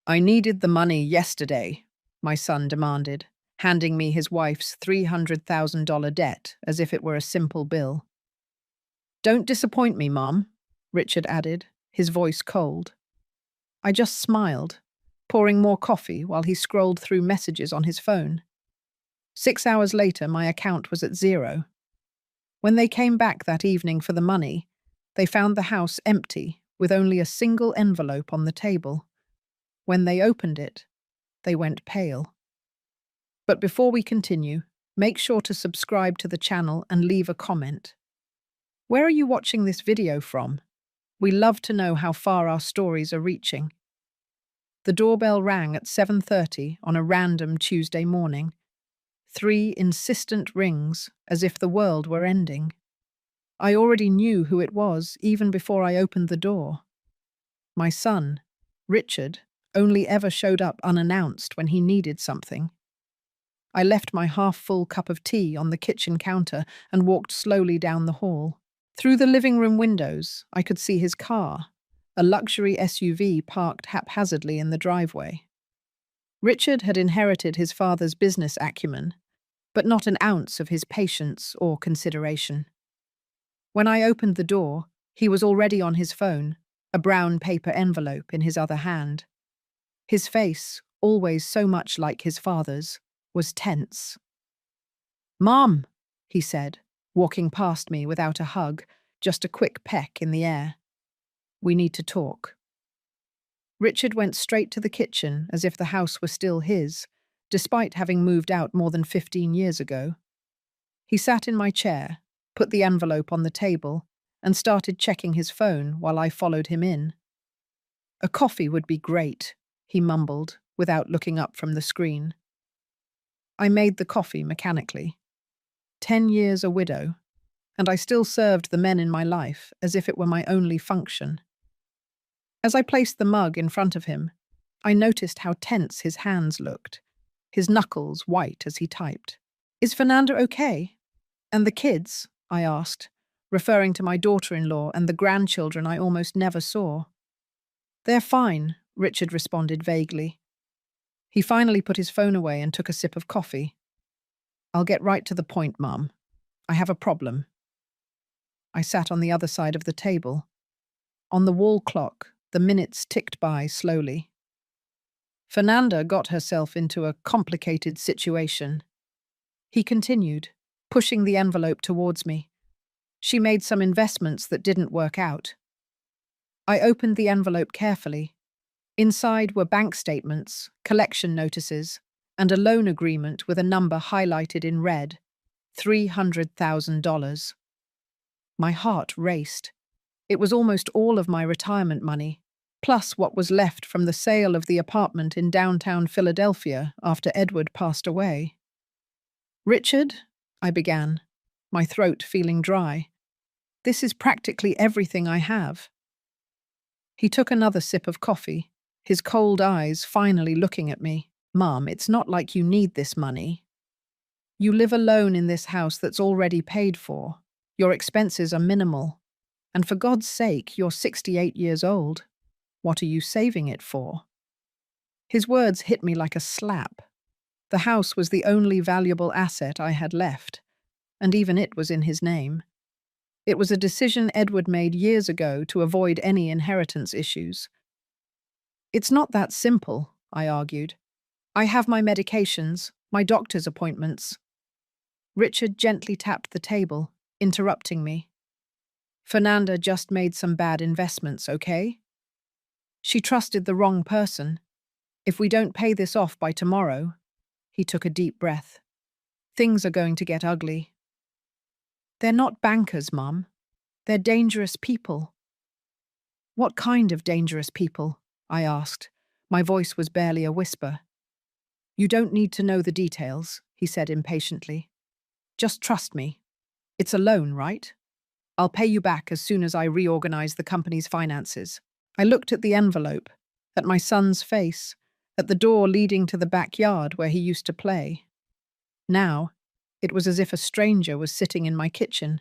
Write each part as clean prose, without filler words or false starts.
I needed the money yesterday, my son demanded, handing me his wife's $300,000 debt as if it were a simple bill. Don't disappoint me, Mom, Richard added, his voice cold. I just smiled, pouring more coffee while he scrolled through messages on his phone. 6 hours later, my account was at zero. When they came back that evening for the money, they found the house empty with only a single envelope on the table. When they opened it, they went pale. But before we continue, make sure to subscribe to the channel and leave a comment. Where are you watching this video from? We love to know how far our stories are reaching. The doorbell rang at 7:30 on a random Tuesday morning. 3 insistent rings, as if the world were ending. I already knew who it was even before I opened the door. My son, Richard, only ever showed up unannounced when he needed something. I left my half-full cup of tea on the kitchen counter and walked slowly down the hall. Through the living room windows, I could see his car, a luxury SUV parked haphazardly in the driveway. Richard had inherited his father's business acumen, but not an ounce of his patience or consideration. When I opened the door, he was already on his phone, a brown paper envelope in his other hand. His face, always so much like his father's, was tense. "Mom," he said, walking past me without a hug, just a quick peck in the air. "We need to talk." Richard went straight to the kitchen as if the house were still his, despite having moved out more than 15 years ago. He sat in my chair, put the envelope on the table, and started checking his phone while I followed him in. "A coffee would be great," he mumbled, without looking up from the screen. I made the coffee mechanically. 10 years a widow, and I still served the men in my life as if it were my only function. As I placed the mug in front of him, I noticed how tense his hands looked, his knuckles white as he typed. "Is Fernanda okay? And the kids?" I asked, referring to my daughter-in-law and the grandchildren I almost never saw. "They're fine," Richard responded vaguely. He finally put his phone away and took a sip of coffee. "I'll get right to the point, Mum. I have a problem." I sat on the other side of the table. On the wall clock, the minutes ticked by slowly. "Fernanda got herself into a complicated situation," he continued, pushing the envelope towards me. "She made some investments that didn't work out." I opened the envelope carefully. Inside were bank statements, collection notices, and a loan agreement with a number highlighted in red, $300,000. My heart raced. It was almost all of my retirement money, plus what was left from the sale of the apartment in downtown Philadelphia after Edward passed away. "Richard," I began, my throat feeling dry. "This is practically everything I have." He took another sip of coffee, his cold eyes finally looking at me. "Mom, it's not like you need this money. You live alone in this house that's already paid for. Your expenses are minimal. And for God's sake, you're 68 years old. What are you saving it for?" His words hit me like a slap. The house was the only valuable asset I had left, and even it was in his name. It was a decision Edward made years ago to avoid any inheritance issues. "It's not that simple," I argued. "I have my medications, my doctor's appointments." Richard gently tapped the table, interrupting me. "Fernanda just made some bad investments, okay? She trusted the wrong person. If we don't pay this off by tomorrow," he took a deep breath, "things are going to get ugly." "They're not bankers, Mum. They're dangerous people." "What kind of dangerous people?" I asked. My voice was barely a whisper. "You don't need to know the details," he said impatiently. "Just trust me. It's a loan, right? I'll pay you back as soon as I reorganize the company's finances." I looked at the envelope, at my son's face, at the door leading to the backyard where he used to play. Now, it was as if a stranger was sitting in my kitchen.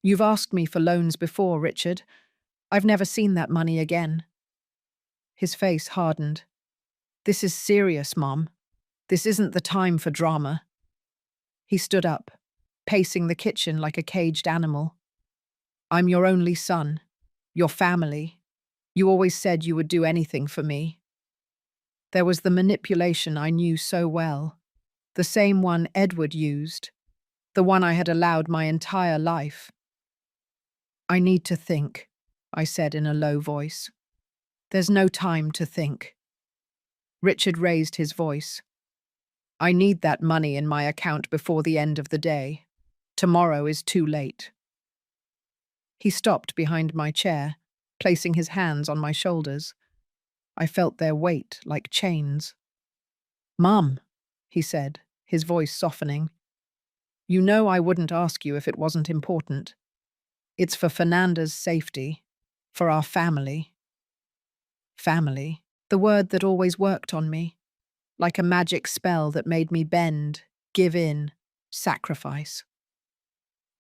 "You've asked me for loans before, Richard. I've never seen that money again." His face hardened. This is serious, Mom. This isn't the time for drama. He stood up, pacing the kitchen like a caged animal. I'm your only son, your family. You always said you would do anything for me. There was the manipulation I knew so well, the same one Edward used, the one I had allowed my entire life. I need to think, I said in a low voice. There's no time to think. Richard raised his voice. I need that money in my account before the end of the day. Tomorrow is too late. He stopped behind my chair, placing his hands on my shoulders. I felt their weight like chains. Mum, he said, his voice softening. You know I wouldn't ask you if it wasn't important. It's for Fernanda's safety, for our family. Family, the word that always worked on me, like a magic spell that made me bend, give in, sacrifice.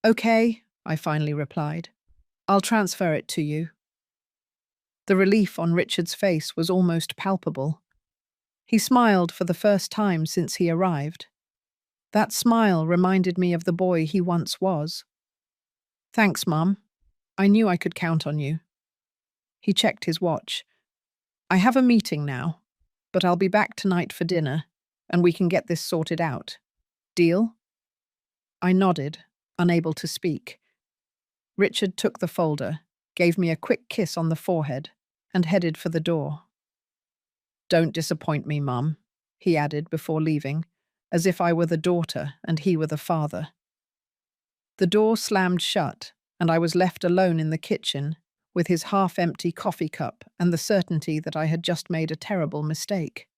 Okay, I finally replied. I'll transfer it to you. The relief on Richard's face was almost palpable. He smiled for the first time since he arrived. That smile reminded me of the boy he once was. Thanks, Mum. I knew I could count on you. He checked his watch. I have a meeting now, but I'll be back tonight for dinner, and we can get this sorted out. Deal? I nodded, unable to speak. Richard took the folder, gave me a quick kiss on the forehead, and headed for the door. Don't disappoint me, Mum, he added before leaving, as if I were the daughter and he were the father. The door slammed shut, and I was left alone in the kitchen with his half-empty coffee cup and the certainty that I had just made a terrible mistake.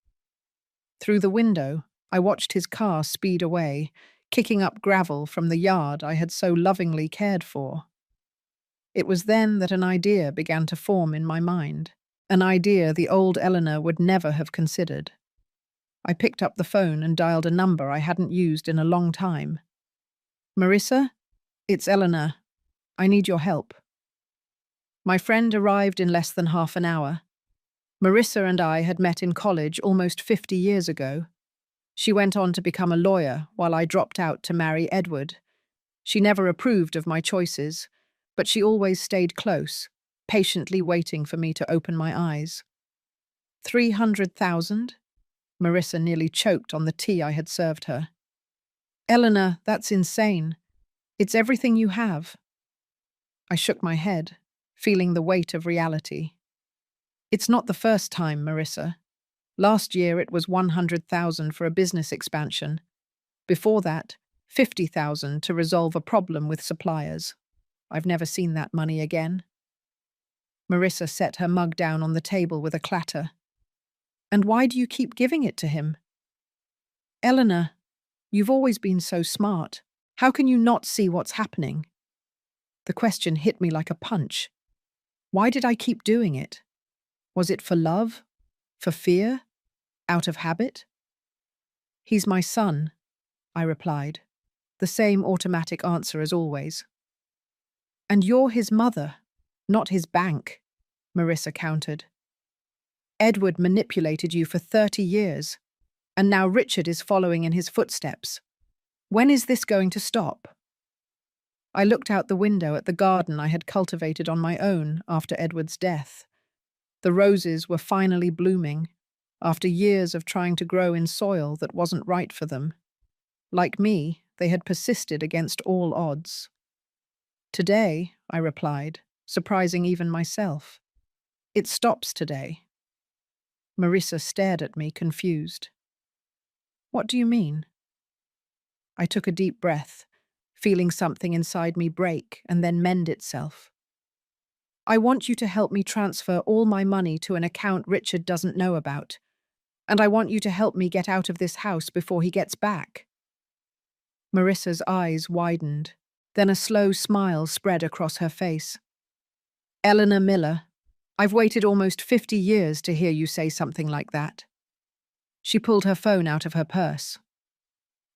Through the window, I watched his car speed away, kicking up gravel from the yard I had so lovingly cared for. It was then that an idea began to form in my mind, an idea the old Eleanor would never have considered. I picked up the phone and dialed a number I hadn't used in a long time. Marissa? It's Eleanor. I need your help. My friend arrived in less than half an hour. Marissa and I had met in college almost 50 years ago. She went on to become a lawyer while I dropped out to marry Edward. She never approved of my choices, but she always stayed close, patiently waiting for me to open my eyes. 300,000? Marissa nearly choked on the tea I had served her. Eleanor, that's insane. It's everything you have. I shook my head, feeling the weight of reality. It's not the first time, Marissa. Last year it was 100,000 for a business expansion. Before that, 50,000 to resolve a problem with suppliers. I've never seen that money again. Marissa set her mug down on the table with a clatter. And why do you keep giving it to him? Eleanor, you've always been so smart. How can you not see what's happening? The question hit me like a punch. Why did I keep doing it? Was it for love? For fear? Out of habit? He's my son, I replied, the same automatic answer as always. And you're his mother, not his bank, Marissa countered. Edward manipulated you for 30 years, and now Richard is following in his footsteps. When is this going to stop? I looked out the window at the garden I had cultivated on my own after Edward's death. The roses were finally blooming, after years of trying to grow in soil that wasn't right for them. Like me, they had persisted against all odds. Today, I replied, surprising even myself. It stops today. Marissa stared at me, confused. What do you mean? I took a deep breath, feeling something inside me break and then mend itself. I want you to help me transfer all my money to an account Richard doesn't know about, and I want you to help me get out of this house before he gets back. Marissa's eyes widened, then a slow smile spread across her face. Eleanor Miller, I've waited almost 50 years to hear you say something like that. She pulled her phone out of her purse.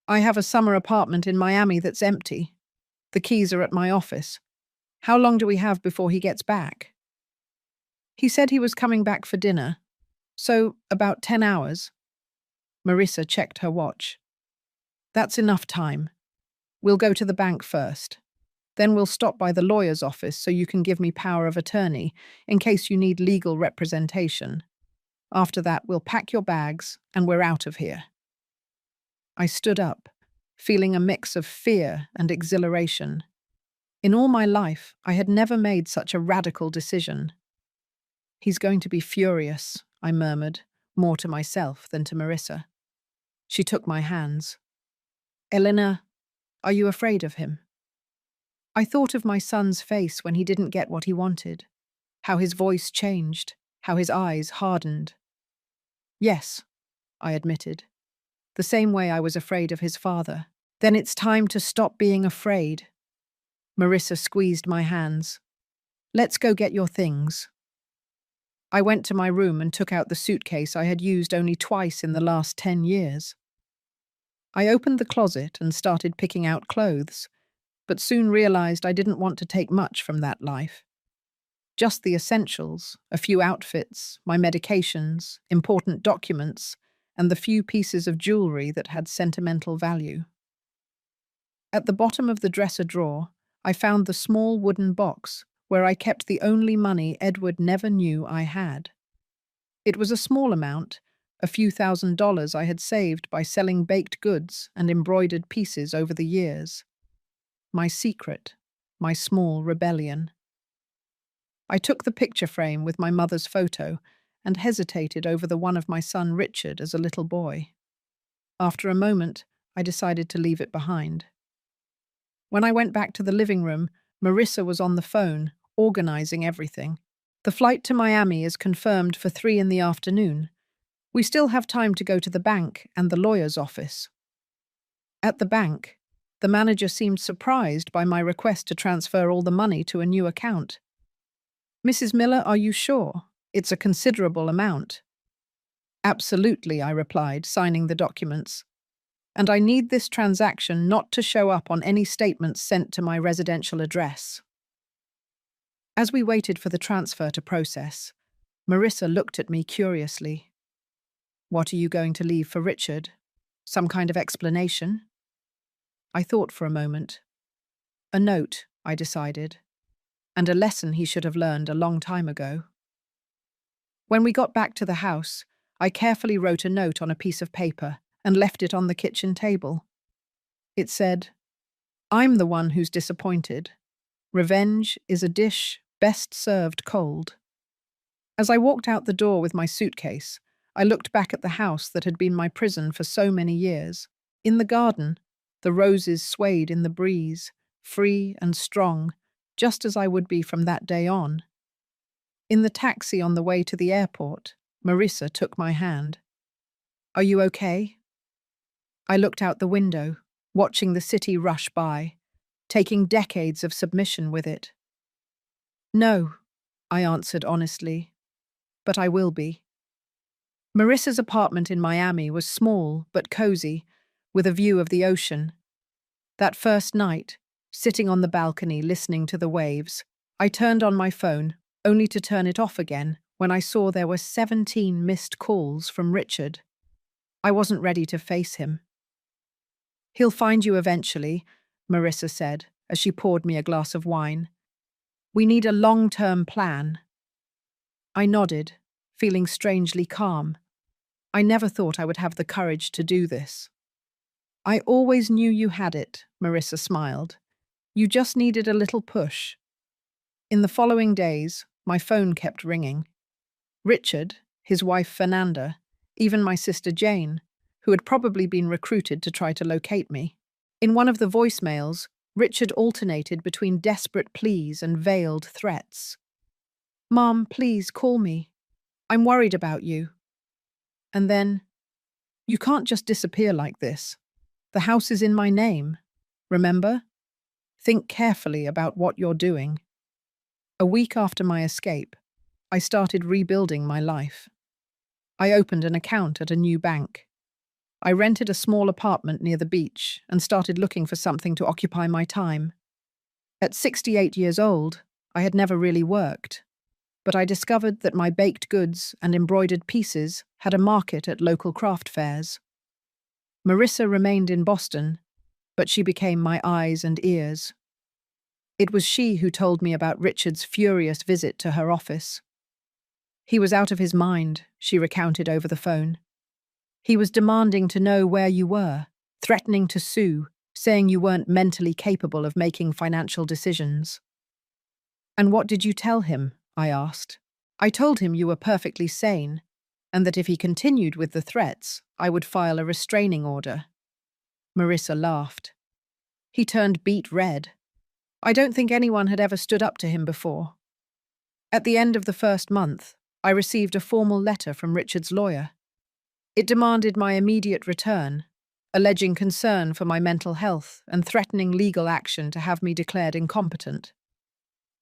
I have a summer apartment in Miami that's empty. The keys are at my office. How long do we have before he gets back? He said he was coming back for dinner, So, about 10 hours. Marissa checked her watch. That's enough time. We'll go to the bank first. Then we'll stop by the lawyer's office so you can give me power of attorney in case you need legal representation. After that, we'll pack your bags and we're out of here. I stood up, feeling a mix of fear and exhilaration. In all my life, I had never made such a radical decision. He's going to be furious, I murmured, more to myself than to Marissa. She took my hands. Elena, are you afraid of him? I thought of my son's face when he didn't get what he wanted, how his voice changed, how his eyes hardened. Yes, I admitted, the same way I was afraid of his father. Then it's time to stop being afraid. Marissa squeezed my hands. Let's go get your things. I went to my room and took out the suitcase I had used only twice in the last 10 years. I opened the closet and started picking out clothes, but soon realized I didn't want to take much from that life. Just the essentials, a few outfits, my medications, important documents, and the few pieces of jewelry that had sentimental value. At the bottom of the dresser drawer, I found the small wooden box where I kept the only money Edward never knew I had. It was a small amount, a few $1,000s I had saved by selling baked goods and embroidered pieces over the years. My secret, my small rebellion. I took the picture frame with my mother's photo and hesitated over the one of my son Richard as a little boy. After a moment, I decided to leave it behind. When I went back to the living room, Marissa was on the phone, organizing everything. The flight to Miami is confirmed for 3 in the afternoon. We still have time to go to the bank and the lawyer's office. At the bank, the manager seemed surprised by my request to transfer all the money to a new account. Mrs. Miller, are you sure? It's a considerable amount. Absolutely, I replied, signing the documents. And I need this transaction not to show up on any statements sent to my residential address. As we waited for the transfer to process, Marissa looked at me curiously. What are you going to leave for Richard? Some kind of explanation? I thought for a moment. A note, I decided, and a lesson he should have learned a long time ago. When we got back to the house, I carefully wrote a note on a piece of paper and left it on the kitchen table. It said, I'm the one who's disappointed. Revenge is a dish best served cold. As I walked out the door with my suitcase, I looked back at the house that had been my prison for so many years. In the garden, the roses swayed in the breeze, free and strong, just as I would be from that day on. In the taxi on the way to the airport, Marissa took my hand. Are you okay? I looked out the window, watching the city rush by, taking decades of submission with it. No, I answered honestly, but I will be. Marissa's apartment in Miami was small but cozy, with a view of the ocean. That first night, sitting on the balcony listening to the waves, I turned on my phone, only to turn it off again when I saw there were 17 missed calls from Richard. I wasn't ready to face him. He'll find you eventually, Marissa said as she poured me a glass of wine. We need a long-term plan. I nodded, feeling strangely calm. I never thought I would have the courage to do this. I always knew you had it, Marissa smiled. You just needed a little push. In the following days, my phone kept ringing. Richard, his wife Fernanda, even my sister Jane, who had probably been recruited to try to locate me. In one of the voicemails, Richard alternated between desperate pleas and veiled threats. Mom, please call me. I'm worried about you. And then, you can't just disappear like this. The house is in my name. Remember? Think carefully about what you're doing. A week after my escape, I started rebuilding my life. I opened an account at a new bank. I rented a small apartment near the beach and started looking for something to occupy my time. At 68 years old, I had never really worked. but I discovered that my baked goods and embroidered pieces had a market at local craft fairs. Marissa remained in Boston, but she became my eyes and ears. It was she who told me about Richard's furious visit to her office. He was out of his mind, she recounted over the phone. He was demanding to know where you were, threatening to sue, saying you weren't mentally capable of making financial decisions. "And what did you tell him?" I asked. "I told him you were perfectly sane, and that if he continued with the threats, I would file a restraining order." Marissa laughed. He turned beet red. I don't think anyone had ever stood up to him before. At the end of the first month, I received a formal letter from Richard's lawyer. It demanded my immediate return, alleging concern for my mental health and threatening legal action to have me declared incompetent.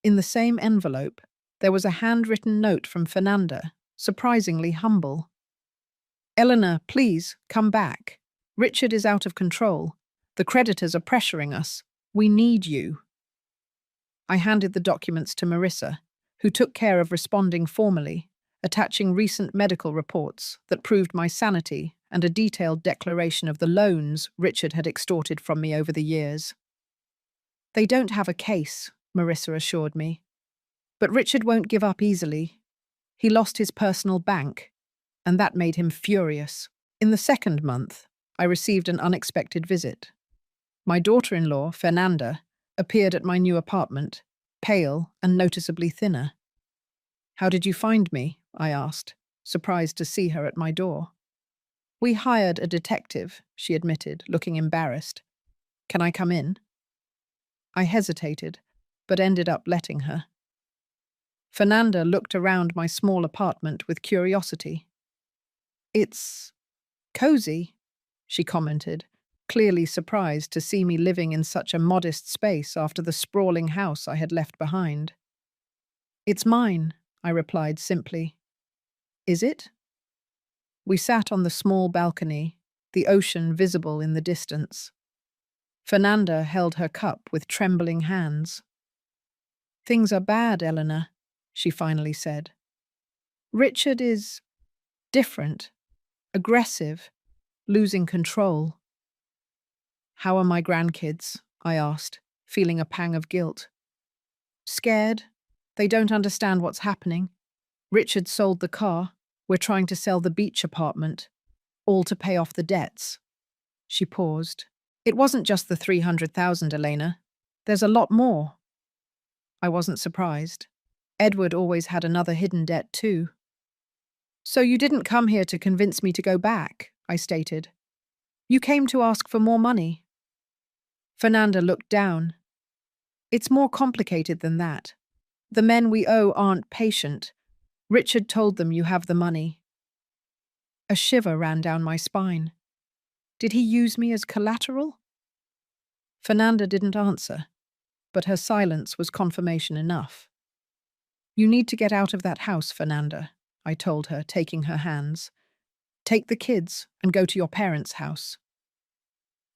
In the same envelope, there was a handwritten note from Fernanda, surprisingly humble. "Eleanor, please, come back. Richard is out of control. The creditors are pressuring us. We need you." I handed the documents to Marissa, who took care of responding formally, attaching recent medical reports that proved my sanity and a detailed declaration of the loans Richard had extorted from me over the years. "They don't have a case," Marissa assured me. "But Richard won't give up easily. He lost his personal bank, and that made him furious." In the second month, I received an unexpected visit. My daughter-in-law, Fernanda, appeared at my new apartment, pale and noticeably thinner. "How did you find me?" I asked, surprised to see her at my door. "We hired a detective," she admitted, looking embarrassed. "Can I come in?" I hesitated, but ended up letting her. Fernanda looked around my small apartment with curiosity. "It's cozy," she commented, clearly surprised to see me living in such a modest space after the sprawling house I had left behind. "It's mine," I replied simply. "Is it?" We sat on the small balcony, the ocean visible in the distance. Fernanda held her cup with trembling hands. "Things are bad, Eleanor," she finally said. "Richard is different, aggressive, losing control." "How are my grandkids?" I asked, feeling a pang of guilt. "Scared. They don't understand what's happening. Richard sold the car. We're trying to sell the beach apartment, all to pay off the debts." She paused. "It wasn't just the 300,000, Elena. There's a lot more." I wasn't surprised. Edward always had another hidden debt too. "So you didn't come here to convince me to go back," I stated. "You came to ask for more money." Fernanda looked down. "It's more complicated than that. The men we owe aren't patient. Richard told them you have the money." A shiver ran down my spine. Did he use me as collateral? Fernanda didn't answer, but her silence was confirmation enough. "You need to get out of that house, Fernanda," I told her, taking her hands. "Take the kids and go to your parents' house."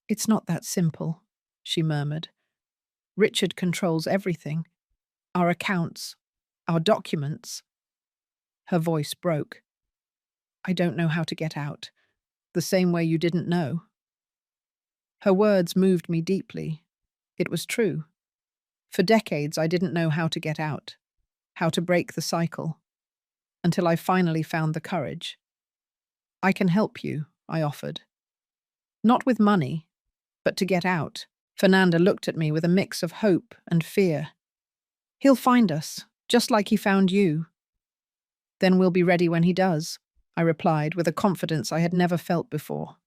"It's not that simple," she murmured. "Richard controls everything. Our accounts, our documents." Her voice broke. "I don't know how to get out, the same way you didn't know." Her words moved me deeply. It was true. For decades, I didn't know how to get out, how to break the cycle, until I finally found the courage. "I can help you," I offered. "Not with money, but to get out." Fernanda looked at me with a mix of hope and fear. "He'll find us, just like he found you." "Then we'll be ready when he does," I replied with a confidence I had never felt before.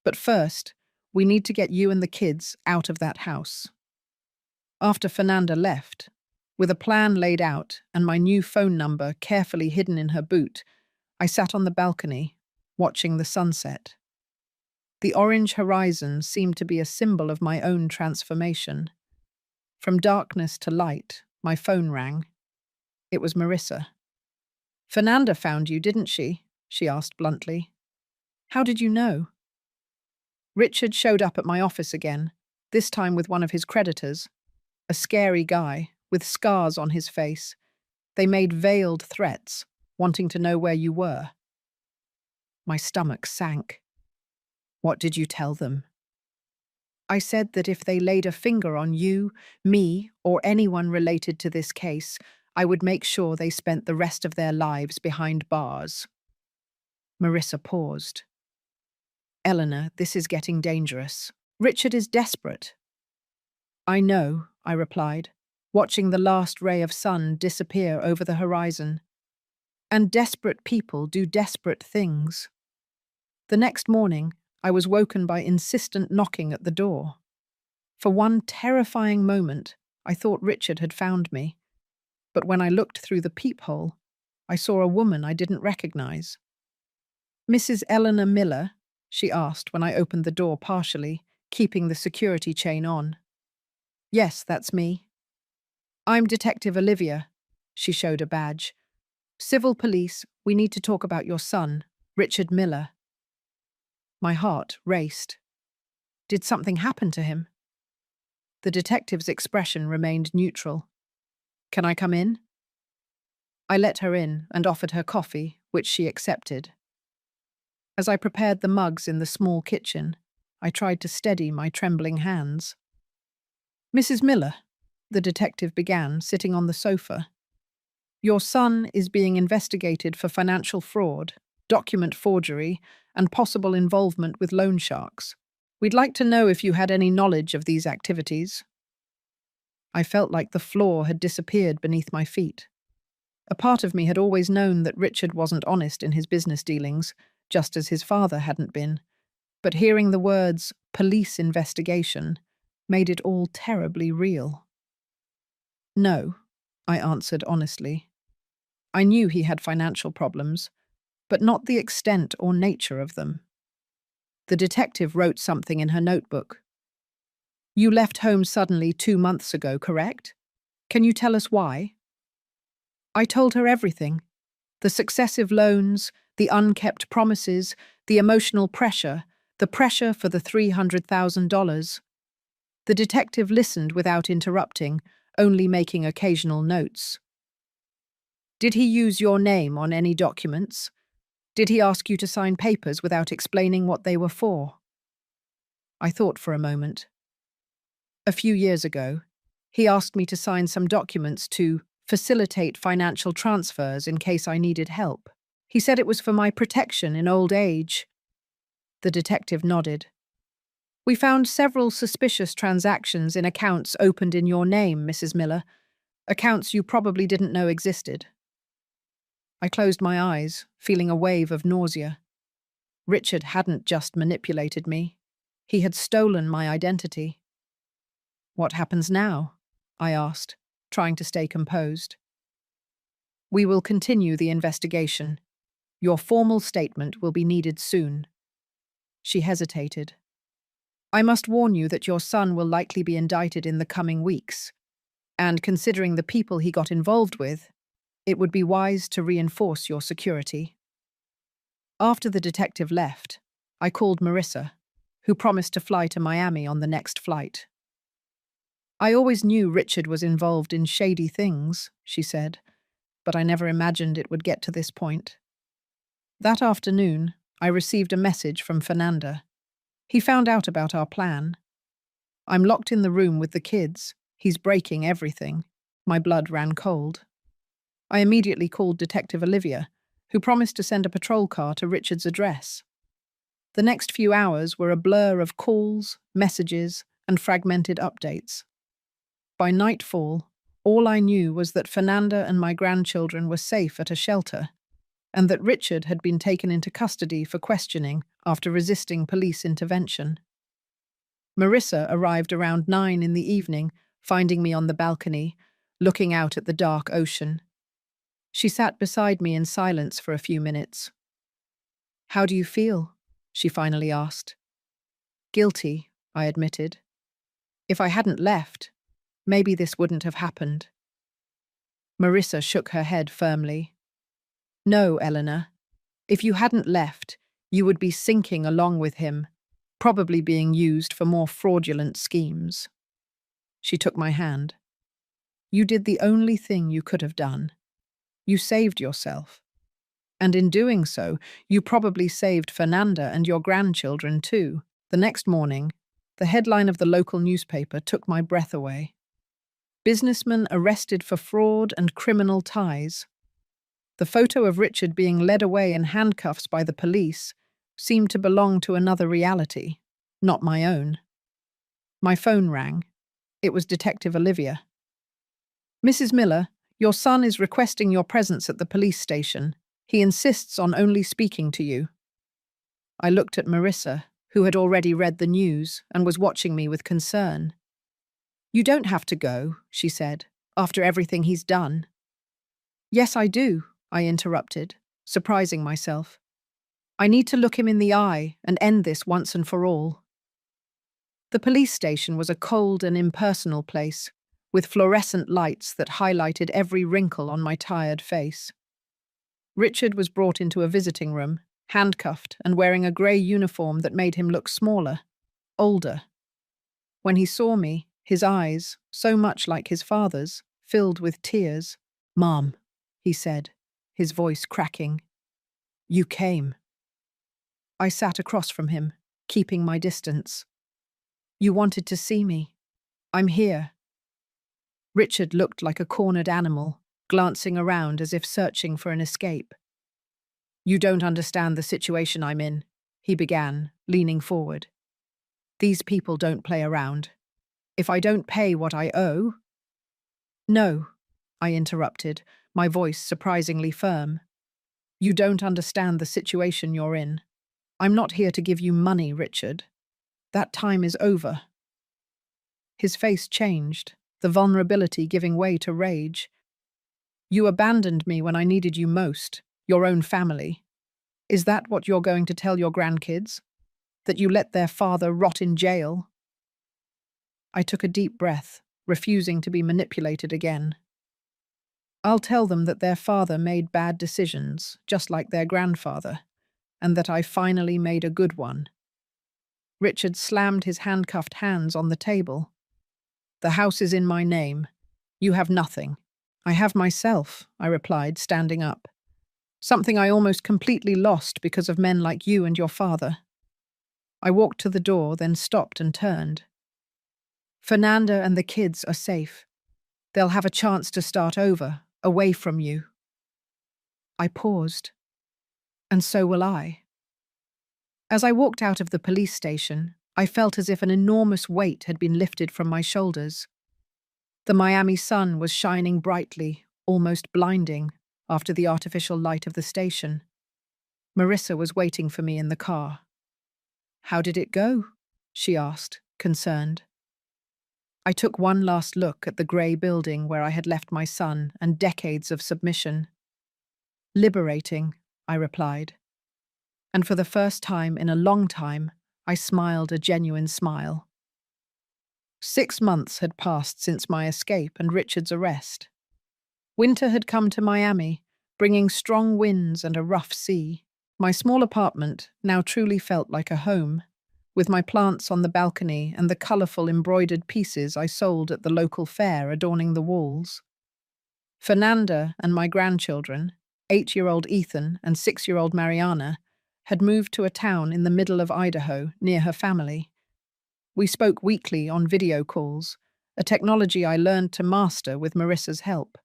"But first, we need to get you and the kids out of that house." After Fernanda left, with a plan laid out and my new phone number carefully hidden in her boot, I sat on the balcony, watching the sunset. The orange horizon seemed to be a symbol of my own transformation. From darkness to light, my phone rang. It was Marissa. "Fernanda found you, didn't she?" she asked bluntly. "How did you know?" "Richard showed up at my office again, this time with one of his creditors. A scary guy, with scars on his face. They made veiled threats, wanting to know where you were. My stomach sank. What did you tell them? I said that if they laid a finger on you, me, or anyone related to this case, I would make sure they spent the rest of their lives behind bars. Marissa paused. Eleanor, this is getting dangerous. Richard is desperate. I know, I replied, watching the last ray of sun disappear over the horizon. And desperate people do desperate things. The next morning, I was woken by insistent knocking at the door. For one terrifying moment, I thought Richard had found me. But when I looked through the peephole, I saw a woman I didn't recognize. Mrs. Eleanor Miller, she asked when I opened the door partially, keeping the security chain on. Yes, that's me. I'm Detective Olivia. She showed a badge. Civil police, we need to talk about your son, Richard Miller. My heart raced. Did something happen to him? The detective's expression remained neutral. Can I come in? I let her in and offered her coffee, which she accepted. As I prepared the mugs in the small kitchen, I tried to steady my trembling hands. Mrs. Miller, the detective began, sitting on the sofa. Your son is being investigated for financial fraud, document forgery, and possible involvement with loan sharks. We'd like to know if you had any knowledge of these activities. I felt like the floor had disappeared beneath my feet. A part of me had always known that Richard wasn't honest in his business dealings, just as his father hadn't been. But hearing the words, police investigation, made it all terribly real. No, I answered honestly. I knew he had financial problems, but not the extent or nature of them. The detective wrote something in her notebook. You left home suddenly 2 months ago, correct? Can you tell us why? I told her everything. The successive loans, the unkept promises, the emotional pressure, the pressure for the $300,000. The detective listened without interrupting, only making occasional notes. Did he use your name on any documents? Did he ask you to sign papers without explaining what they were for? I thought for a moment. A few years ago, he asked me to sign some documents to facilitate financial transfers in case I needed help. He said it was for my protection in old age. The detective nodded. We found several suspicious transactions in accounts opened in your name, Mrs. Miller, accounts you probably didn't know existed. I closed my eyes, feeling a wave of nausea. Richard hadn't just manipulated me. He had stolen my identity. What happens now? I asked, trying to stay composed. We will continue the investigation. Your formal statement will be needed soon. She hesitated. I must warn you that your son will likely be indicted in the coming weeks, and considering the people he got involved with, it would be wise to reinforce your security. After the detective left, I called Marissa, who promised to fly to Miami on the next flight. I always knew Richard was involved in shady things, she said, but I never imagined it would get to this point. That afternoon, I received a message from Fernanda. He found out about our plan. I'm locked in the room with the kids. He's breaking everything. My blood ran cold. I immediately called Detective Olivia, who promised to send a patrol car to Richard's address. The next few hours were a blur of calls, messages, and fragmented updates. By nightfall, all I knew was that Fernanda and my grandchildren were safe at a shelter, and that Richard had been taken into custody for questioning after resisting police intervention. Marissa arrived around 9 in the evening, finding me on the balcony, looking out at the dark ocean. She sat beside me in silence for a few minutes. How do you feel? She finally asked. Guilty, I admitted. If I hadn't left, maybe this wouldn't have happened. Marissa shook her head firmly. No, Eleanor. If you hadn't left, you would be sinking along with him, probably being used for more fraudulent schemes. She took my hand. You did the only thing you could have done. You saved yourself. And in doing so, you probably saved Fernanda and your grandchildren too. The next morning, the headline of the local newspaper took my breath away. Businessman arrested for fraud and criminal ties. The photo of Richard being led away in handcuffs by the police seemed to belong to another reality, not my own. My phone rang. It was Detective Olivia. "Mrs. Miller, your son is requesting your presence at the police station. He insists on only speaking to you." I looked at Marissa, who had already read the news and was watching me with concern. "You don't have to go," she said, "after everything he's done." "Yes, I do," I interrupted, surprising myself. "I need to look him in the eye and end this once and for all." The police station was a cold and impersonal place, with fluorescent lights that highlighted every wrinkle on my tired face. Richard was brought into a visiting room, handcuffed and wearing a grey uniform that made him look smaller, older. When he saw me, his eyes, so much like his father's, filled with tears. "Mom," he said, his voice cracking. "You came." I sat across from him, keeping my distance. "You wanted to see me. I'm here." Richard looked like a cornered animal, glancing around as if searching for an escape. "You don't understand the situation I'm in," he began, leaning forward. "These people don't play around. If I don't pay what I owe—" "No," I interrupted, my voice surprisingly firm. "You don't understand the situation you're in. I'm not here to give you money, Richard. That time is over." His face changed, the vulnerability giving way to rage. "You abandoned me when I needed you most, your own family. Is that what you're going to tell your grandkids? That you let their father rot in jail?" I took a deep breath, refusing to be manipulated again. "I'll tell them that their father made bad decisions, just like their grandfather, and that I finally made a good one." Richard slammed his handcuffed hands on the table. "The house is in my name. You have nothing." "I have myself," I replied, standing up. "Something I almost completely lost because of men like you and your father." I walked to the door, then stopped and turned. "Fernanda and the kids are safe. They'll have a chance to start over, away from you." I paused. "And so will I." As I walked out of the police station, I felt as if an enormous weight had been lifted from my shoulders. The Miami sun was shining brightly, almost blinding, after the artificial light of the station. Marissa was waiting for me in the car. "How did it go?" she asked, concerned. I took one last look at the grey building where I had left my son and decades of submission. "Liberating," I replied. And for the first time in a long time, I smiled a genuine smile. 6 months had passed since my escape and Richard's arrest. Winter had come to Miami, bringing strong winds and a rough sea. My small apartment now truly felt like a home, with my plants on the balcony and the colourful embroidered pieces I sold at the local fair adorning the walls. Fernanda and my grandchildren, 8-year-old Ethan and 6-year-old Mariana, had moved to a town in the middle of Idaho near her family. We spoke weekly on video calls, a technology I learned to master with Marissa's help.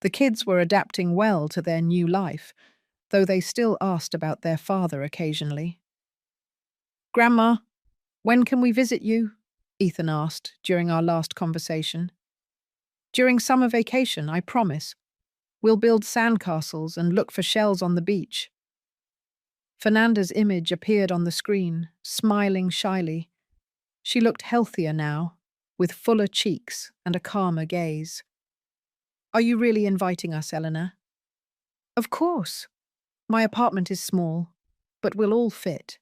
The kids were adapting well to their new life, though they still asked about their father occasionally. "Grandma, when can we visit you?" Ethan asked during our last conversation. "During summer vacation, I promise. We'll build sandcastles and look for shells on the beach." Fernanda's image appeared on the screen, smiling shyly. She looked healthier now, with fuller cheeks and a calmer gaze. "Are you really inviting us, Eleanor?" "Of course. My apartment is small, but we'll all fit.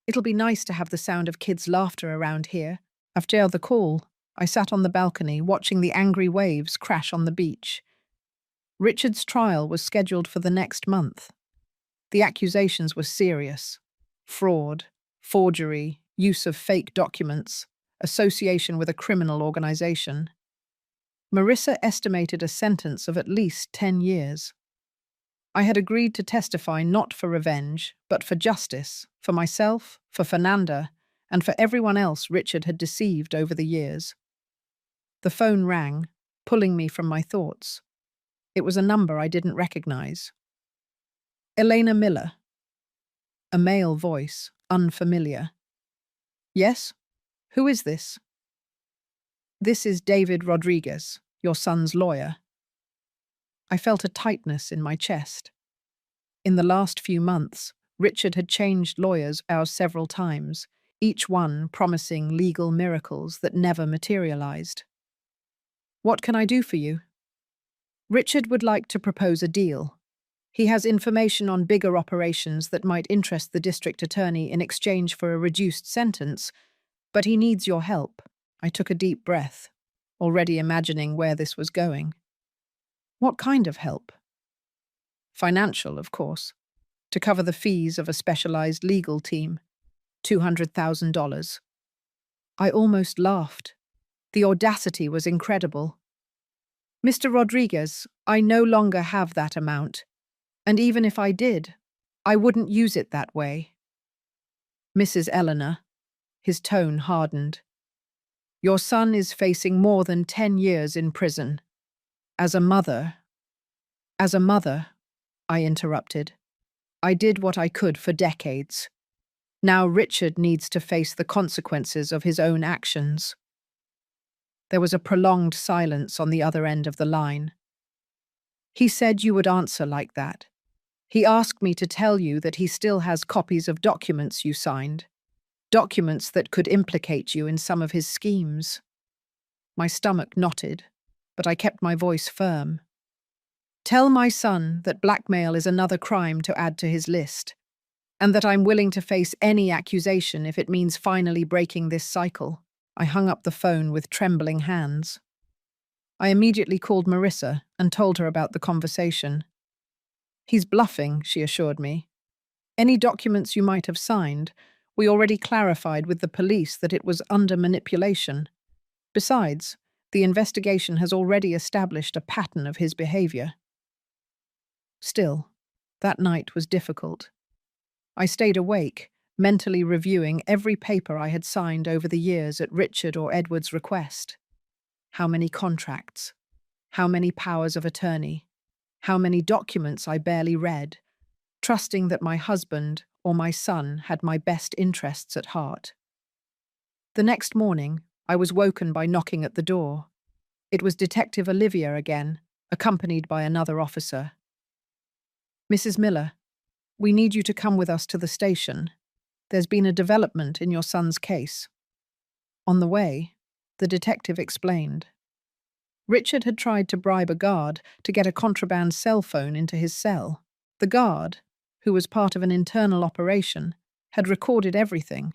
It'll be nice to have the sound of kids' laughter around here." After the call, I sat on the balcony watching the angry waves crash on the beach. Richard's trial was scheduled for the next month. The accusations were serious: fraud, forgery, use of fake documents, association with a criminal organization. Marissa estimated a sentence of at least 10 years. I had agreed to testify not for revenge, but for justice, for myself, for Fernanda, and for everyone else Richard had deceived over the years. The phone rang, pulling me from my thoughts. It was a number I didn't recognize. Elena Miller. A male voice, unfamiliar. Yes? Who is this? This is David Rodriguez, your son's lawyer. I felt a tightness in my chest. In the last few months, Richard had changed lawyers several times, each one promising legal miracles that never materialized. What can I do for you? Richard would like to propose a deal. He has information on bigger operations that might interest the district attorney in exchange for a reduced sentence, but he needs your help. I took a deep breath, already imagining where this was going. What kind of help? Financial, of course, to cover the fees of a specialized legal team, $200,000. I almost laughed. The audacity was incredible. Mr. Rodriguez, I no longer have that amount, and even if I did, I wouldn't use it that way. Mrs. Eleanor, his tone hardened. Your son is facing more than 10 years in prison. As a mother, I interrupted. I did what I could for decades. Now Richard needs to face the consequences of his own actions. There was a prolonged silence on the other end of the line. He said you would answer like that. He asked me to tell you that he still has copies of documents you signed, documents that could implicate you in some of his schemes. My stomach knotted, but I kept my voice firm. Tell my son that blackmail is another crime to add to his list, and that I'm willing to face any accusation if it means finally breaking this cycle. I hung up the phone with trembling hands. I immediately called Marissa and told her about the conversation. He's bluffing, she assured me. Any documents you might have signed, we already clarified with the police that it was under manipulation. Besides, the investigation has already established a pattern of his behavior. Still, that night was difficult. I stayed awake, mentally reviewing every paper I had signed over the years at Richard or Edward's request. How many contracts? How many powers of attorney? How many documents I barely read, trusting that my husband or my son had my best interests at heart. The next morning, I was woken by knocking at the door. It was Detective Olivia again, accompanied by another officer. Mrs. Miller, we need you to come with us to the station. There's been a development in your son's case. On the way, the detective explained. Richard had tried to bribe a guard to get a contraband cell phone into his cell. The guard, who was part of an internal operation, had recorded everything.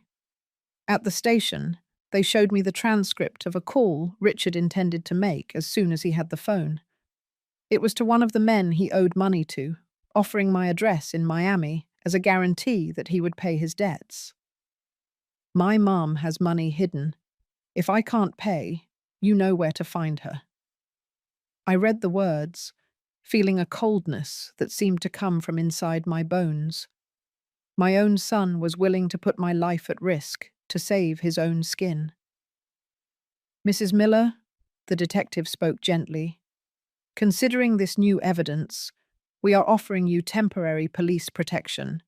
At the station, they showed me the transcript of a call Richard intended to make as soon as he had the phone. It was to one of the men he owed money to, offering my address in Miami as a guarantee that he would pay his debts. My mom has money hidden. If I can't pay, you know where to find her. I read the words, feeling a coldness that seemed to come from inside my bones. My own son was willing to put my life at risk to save his own skin. Mrs. Miller, the detective spoke gently. Considering this new evidence, we are offering you temporary police protection,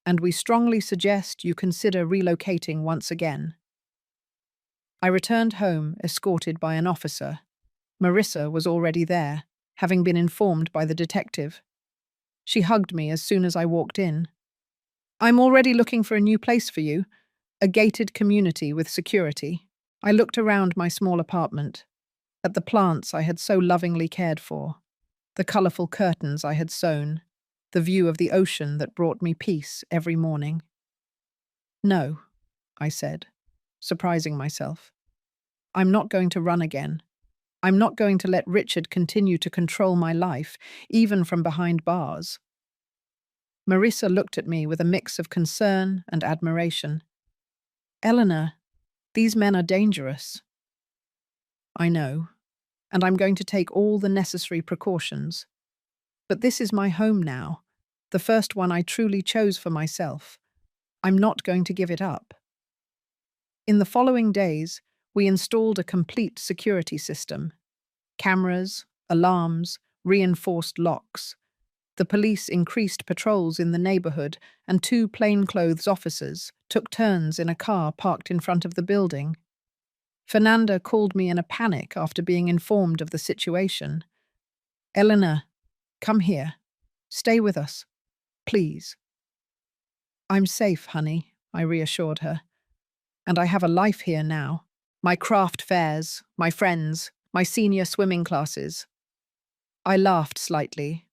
and we strongly suggest you consider relocating once again. I returned home, escorted by an officer. Marissa was already there, having been informed by the detective. She hugged me as soon as I walked in. I'm already looking for a new place for you, a gated community with security. I looked around my small apartment, at the plants I had so lovingly cared for, the colourful curtains I had sewn, the view of the ocean that brought me peace every morning. No, I said, surprising myself. I'm not going to run again. I'm not going to let Richard continue to control my life, even from behind bars. Marissa looked at me with a mix of concern and admiration. Eleanor, these men are dangerous. I know, and I'm going to take all the necessary precautions. But this is my home now, the first one I truly chose for myself. I'm not going to give it up. In the following days, we installed a complete security system: cameras, alarms, reinforced locks. The police increased patrols in the neighborhood, and 2 plainclothes officers took turns in a car parked in front of the building. Fernanda called me in a panic after being informed of the situation. "Eleanor, come here. Stay with us. Please." "I'm safe, honey," I reassured her. "And I have a life here now. My craft fairs, my friends, my senior swimming classes." I laughed slightly.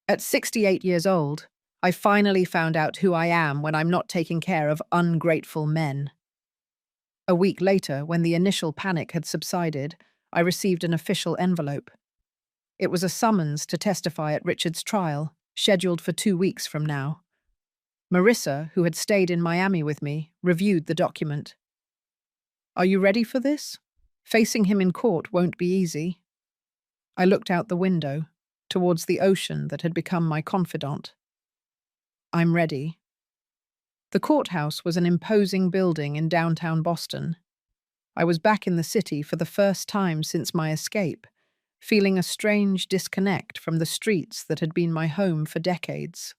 At 68 years old, I finally found out who I am when I'm not taking care of ungrateful men. A week later, when the initial panic had subsided, I received an official envelope. It was a summons to testify at Richard's trial, scheduled for 2 weeks from now. Marissa, who had stayed in Miami with me, reviewed the document. "Are you ready for this? Facing him in court won't be easy." I looked out the window, towards the ocean that had become my confidant. "I'm ready." The courthouse was an imposing building in downtown Boston. I was back in the city for the first time since my escape, feeling a strange disconnect from the streets that had been my home for decades.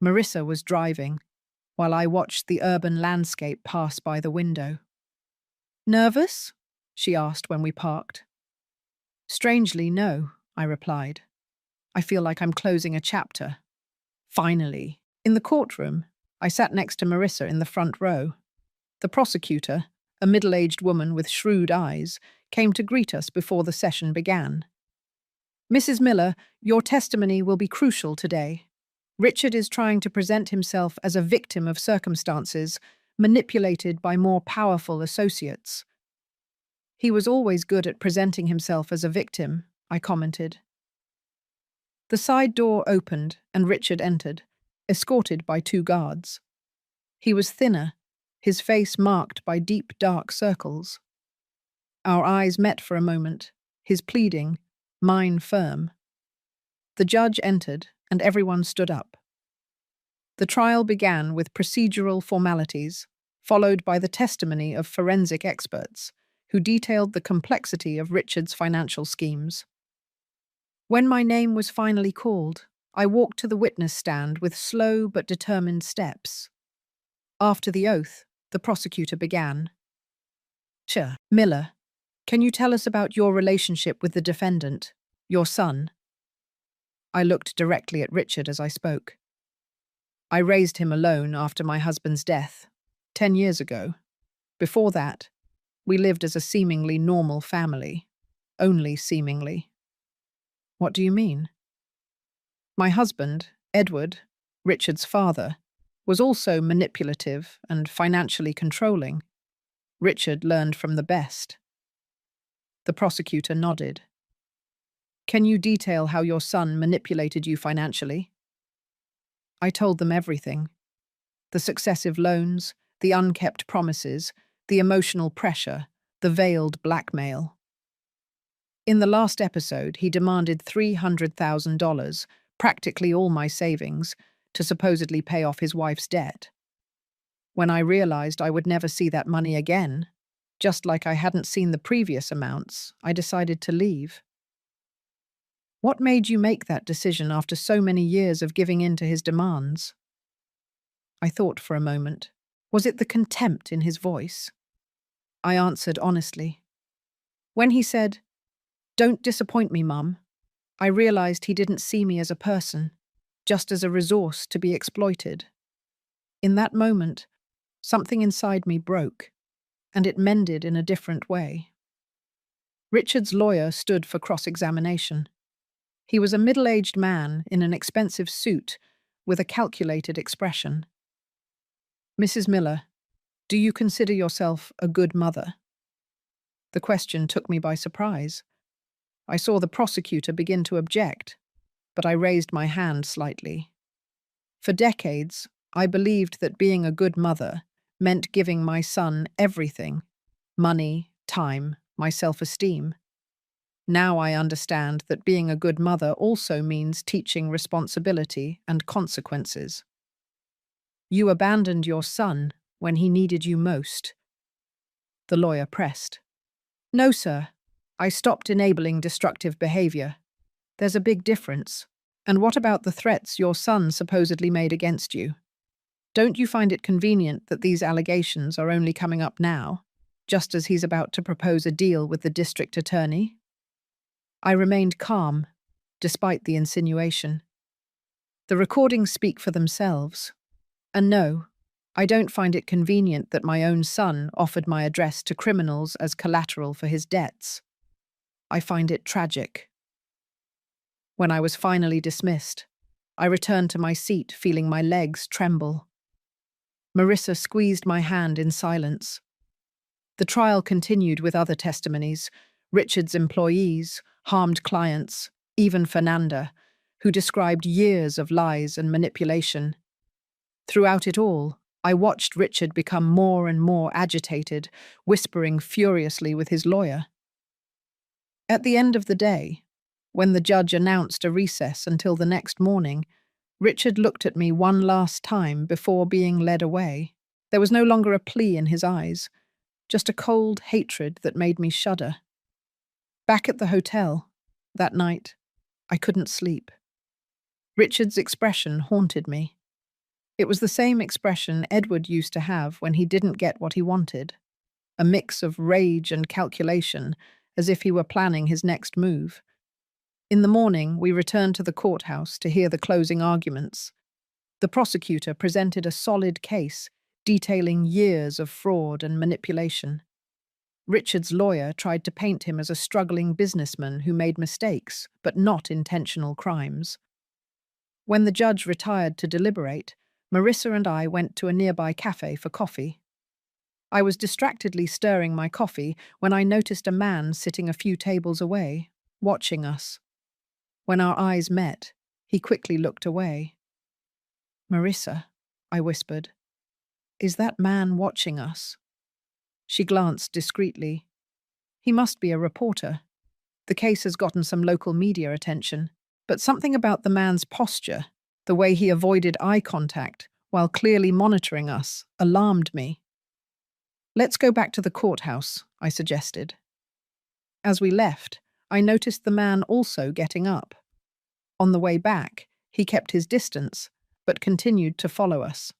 Marissa was driving, while I watched the urban landscape pass by the window. "Nervous?" she asked when we parked. "Strangely, no," I replied. "I feel like I'm closing a chapter. Finally." In the courtroom, I sat next to Marissa in the front row. The prosecutor, a middle-aged woman with shrewd eyes, came to greet us before the session began. "Mrs. Miller, your testimony will be crucial today. Richard is trying to present himself as a victim of circumstances, manipulated by more powerful associates." "He was always good at presenting himself as a victim," I commented. The side door opened and Richard entered, escorted by 2 guards. He was thinner, his face marked by deep, dark circles. Our eyes met for a moment, his pleading, mine firm. The judge entered, and everyone stood up. The trial began with procedural formalities, followed by the testimony of forensic experts, who detailed the complexity of Richard's financial schemes. When my name was finally called, I walked to the witness stand with slow but determined steps. After the oath, the prosecutor began. "Sure. Miller, can you tell us about your relationship with the defendant, your son?" I looked directly at Richard as I spoke. "I raised him alone after my husband's death, 10 years ago. Before that, we lived as a seemingly normal family, only seemingly." "What do you mean?" "My husband, Edward, Richard's father, was also manipulative and financially controlling. Richard learned from the best." The prosecutor nodded. "Can you detail how your son manipulated you financially?" I told them everything: the successive loans, the unkept promises, the emotional pressure, the veiled blackmail. In the last episode, he demanded $300,000, practically all my savings, to supposedly pay off his wife's debt. When I realized I would never see that money again, just like I hadn't seen the previous amounts, I decided to leave. "What made you make that decision after so many years of giving in to his demands?" I thought for a moment. Was it the contempt in his voice? I answered honestly. When he said, "Don't disappoint me, Mum," I realized he didn't see me as a person, just as a resource to be exploited. In that moment, something inside me broke, and it mended in a different way. Richard's lawyer stood for cross-examination. He was a middle-aged man in an expensive suit with a calculated expression. "Mrs. Miller, do you consider yourself a good mother?" The question took me by surprise. I saw the prosecutor begin to object, but I raised my hand slightly. For decades, I believed that being a good mother meant giving my son everything: money, time, my self-esteem. Now I understand that being a good mother also means teaching responsibility and consequences. You abandoned your son when he needed you most. The lawyer pressed. No, sir. I stopped enabling destructive behavior. There's a big difference. And what about the threats your son supposedly made against you? Don't you find it convenient that these allegations are only coming up now, just as he's about to propose a deal with the district attorney? I remained calm, despite the insinuation. The recordings speak for themselves. And no, I don't find it convenient that my own son offered my address to criminals as collateral for his debts. I find it tragic. When I was finally dismissed, I returned to my seat feeling my legs tremble. Marissa squeezed my hand in silence. The trial continued with other testimonies, Richard's employees, harmed clients, even Fernanda, who described years of lies and manipulation. Throughout it all, I watched Richard become more and more agitated, whispering furiously with his lawyer. At the end of the day, when the judge announced a recess until the next morning, Richard looked at me one last time before being led away. There was no longer a plea in his eyes, just a cold hatred that made me shudder. Back at the hotel, that night, I couldn't sleep. Richard's expression haunted me. It was the same expression Edward used to have when he didn't get what he wanted, a mix of rage and calculation, as if he were planning his next move. In the morning, we returned to the courthouse to hear the closing arguments. The prosecutor presented a solid case, detailing years of fraud and manipulation. Richard's lawyer tried to paint him as a struggling businessman who made mistakes, but not intentional crimes. When the judge retired to deliberate, Marissa and I went to a nearby cafe for coffee. I was distractedly stirring my coffee when I noticed a man sitting a few tables away, watching us. When our eyes met, he quickly looked away. "Marissa," I whispered, "is that man watching us?" She glanced discreetly. "He must be a reporter. The case has gotten some local media attention, but something about the man's posture, the way he avoided eye contact while clearly monitoring us, alarmed me." "Let's go back to the courthouse," I suggested. As we left, I noticed the man also getting up. On the way back, he kept his distance, but continued to follow us.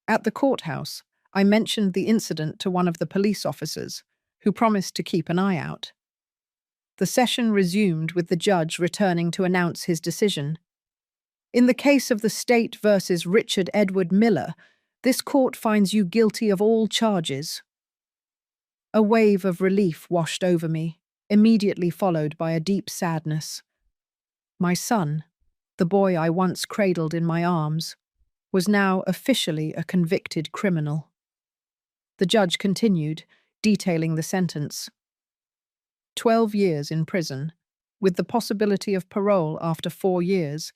At the courthouse, I mentioned the incident to one of the police officers, who promised to keep an eye out. The session resumed with the judge returning to announce his decision. "In the case of the state versus Richard Edward Miller, this court finds you guilty of all charges." A wave of relief washed over me, immediately followed by a deep sadness. My son, the boy I once cradled in my arms, was now officially a convicted criminal. The judge continued, detailing the sentence. 12 years in prison, with the possibility of parole after 4 years,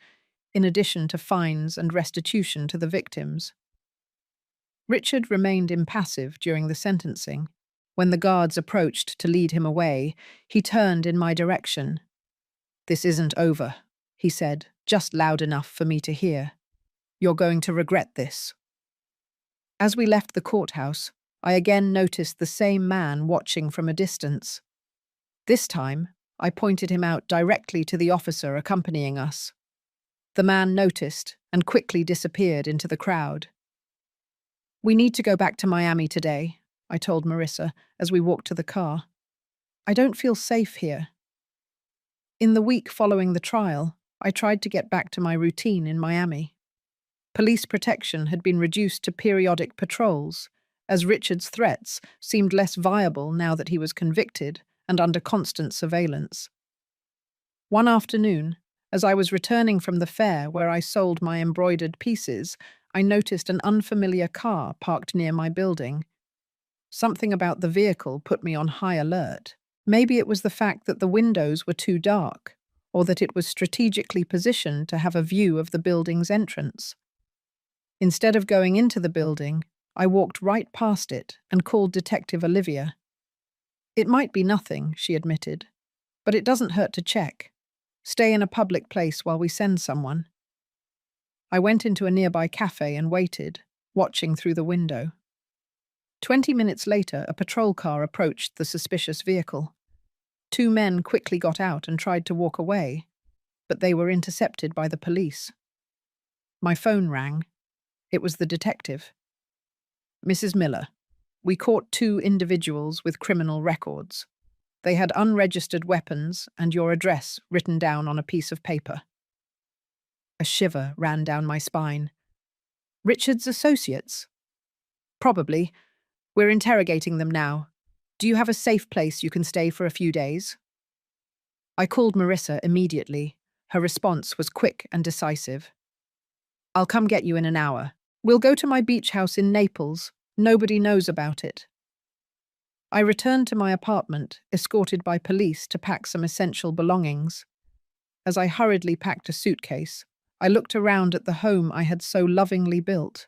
in addition to fines and restitution to the victims. Richard remained impassive during the sentencing. When the guards approached to lead him away, he turned in my direction. "This isn't over," he said, just loud enough for me to hear. "You're going to regret this." As we left the courthouse, I again noticed the same man watching from a distance. This time, I pointed him out directly to the officer accompanying us. The man noticed and quickly disappeared into the crowd. "We need to go back to Miami today," I told Marissa as we walked to the car. "I don't feel safe here." In the week following the trial, I tried to get back to my routine in Miami. Police protection had been reduced to periodic patrols, as Richard's threats seemed less viable now that he was convicted and under constant surveillance. One afternoon, as I was returning from the fair where I sold my embroidered pieces, I noticed an unfamiliar car parked near my building. Something about the vehicle put me on high alert. Maybe it was the fact that the windows were too dark, or that it was strategically positioned to have a view of the building's entrance. Instead of going into the building, I walked right past it and called Detective Olivia. "It might be nothing," she admitted, But it doesn't hurt to check. Stay in a public place while we send someone. I went into a nearby cafe and waited, watching through the window. 20 minutes later, a patrol car approached the suspicious vehicle. Two men quickly got out and tried to walk away, but they were intercepted by the police. My phone rang. It was the detective. Mrs. Miller, we caught two individuals with criminal records. They had unregistered weapons and your address written down on a piece of paper. A shiver ran down my spine. Richard's associates? Probably. We're interrogating them now. Do you have a safe place you can stay for a few days? I called Marissa immediately. Her response was quick and decisive. I'll come get you in an hour. We'll go to my beach house in Naples. Nobody knows about it. I returned to my apartment, escorted by police to pack some essential belongings. As I hurriedly packed a suitcase, I looked around at the home I had so lovingly built.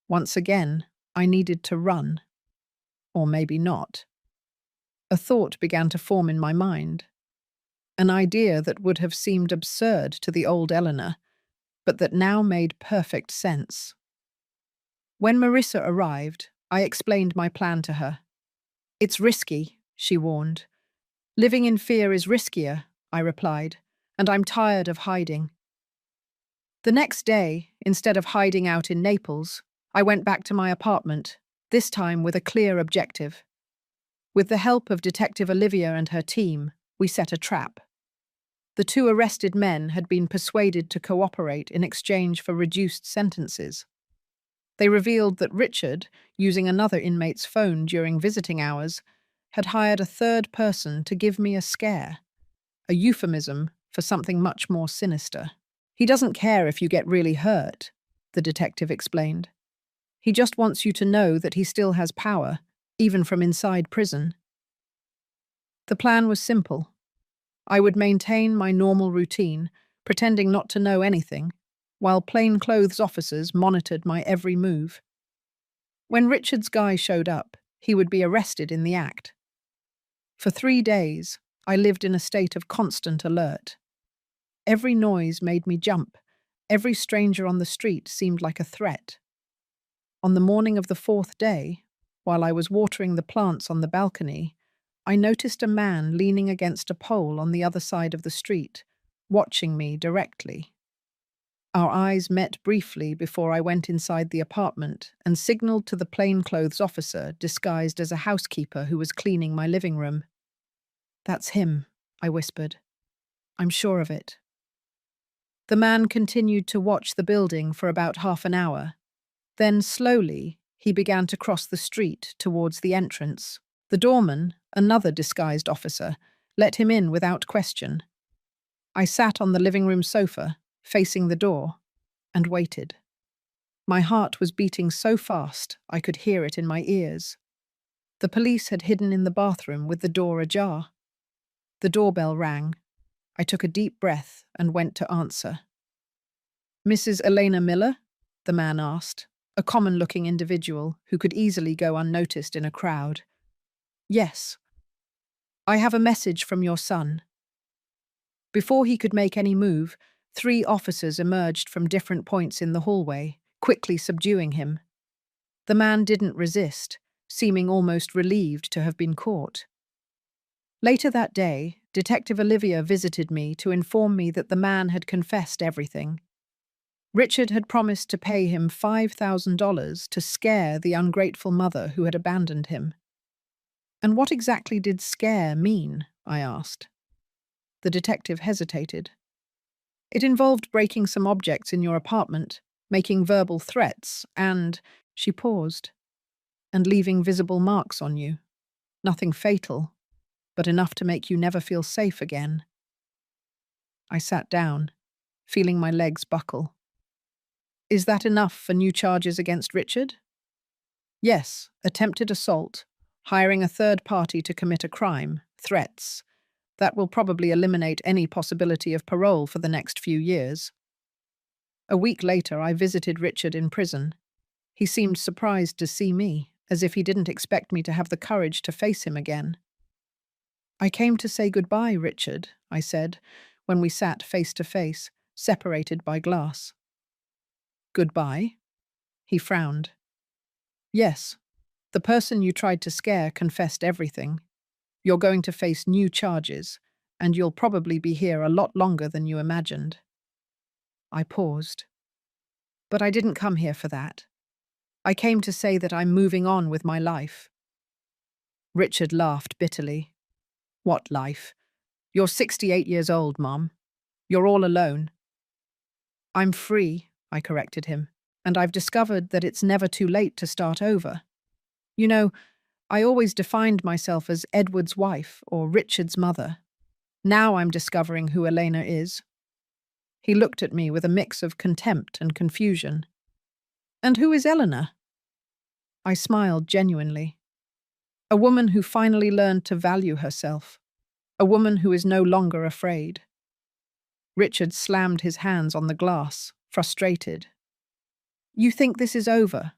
Once again, I needed to run. Or maybe not. A thought began to form in my mind. An idea that would have seemed absurd to the old Eleanor, but that now made perfect sense. When Marissa arrived, I explained my plan to her. It's risky, she warned. Living in fear is riskier, I replied, and I'm tired of hiding. The next day, instead of hiding out in Naples, I went back to my apartment, this time with a clear objective. With the help of Detective Olivia and her team, we set a trap. The two arrested men had been persuaded to cooperate in exchange for reduced sentences. They revealed that Richard, using another inmate's phone during visiting hours, had hired a third person to give me a scare, a euphemism for something much more sinister. He doesn't care if you get really hurt, the detective explained. He just wants you to know that he still has power, even from inside prison. The plan was simple. I would maintain my normal routine, pretending not to know anything, while plainclothes officers monitored my every move. When Richard's guy showed up, he would be arrested in the act. For 3 days, I lived in a state of constant alert. Every noise made me jump. Every stranger on the street seemed like a threat. On the morning of the 4th day, while I was watering the plants on the balcony, I noticed a man leaning against a pole on the other side of the street, watching me directly. Our eyes met briefly before I went inside the apartment and signaled to the plainclothes officer disguised as a housekeeper who was cleaning my living room. "That's him," I whispered. "I'm sure of it." The man continued to watch the building for about half an hour. Then, slowly, he began to cross the street towards the entrance. The doorman, another disguised officer, let him in without question. I sat on the living room sofa, facing the door, and waited. My heart was beating so fast I could hear it in my ears. The police had hidden in the bathroom with the door ajar. The doorbell rang. I took a deep breath and went to answer. "Mrs. Elena Miller?" the man asked, a common-looking individual who could easily go unnoticed in a crowd. "Yes. I have a message from your son." Before he could make any move, 3 officers emerged from different points in the hallway, quickly subduing him. The man didn't resist, seeming almost relieved to have been caught. Later that day, Detective Olivia visited me to inform me that the man had confessed everything. Richard had promised to pay him $5,000 to scare the ungrateful mother who had abandoned him. "And what exactly did scare mean?" I asked. The detective hesitated. "It involved breaking some objects in your apartment, making verbal threats, and," she paused, "and leaving visible marks on you. Nothing fatal, but enough to make you never feel safe again." I sat down, feeling my legs buckle. "Is that enough for new charges against Richard?" "Yes, attempted assault, hiring a third party to commit a crime, threats. That will probably eliminate any possibility of parole for the next few years." A week later, I visited Richard in prison. He seemed surprised to see me, as if he didn't expect me to have the courage to face him again. I came to say goodbye, Richard, I said, when we sat face to face, separated by glass. Goodbye? He frowned. Yes, the person you tried to scare confessed everything. You're going to face new charges, and you'll probably be here a lot longer than you imagined. I paused. But I didn't come here for that. I came to say that I'm moving on with my life. Richard laughed bitterly. What life? You're 68 years old, Mom. You're all alone. I'm free, I corrected him, and I've discovered that it's never too late to start over. You know, I always defined myself as Edward's wife or Richard's mother. Now I'm discovering who Elena is. He looked at me with a mix of contempt and confusion. And who is Eleanor? I smiled genuinely. A woman who finally learned to value herself. A woman who is no longer afraid. Richard slammed his hands on the glass, frustrated. You think this is over,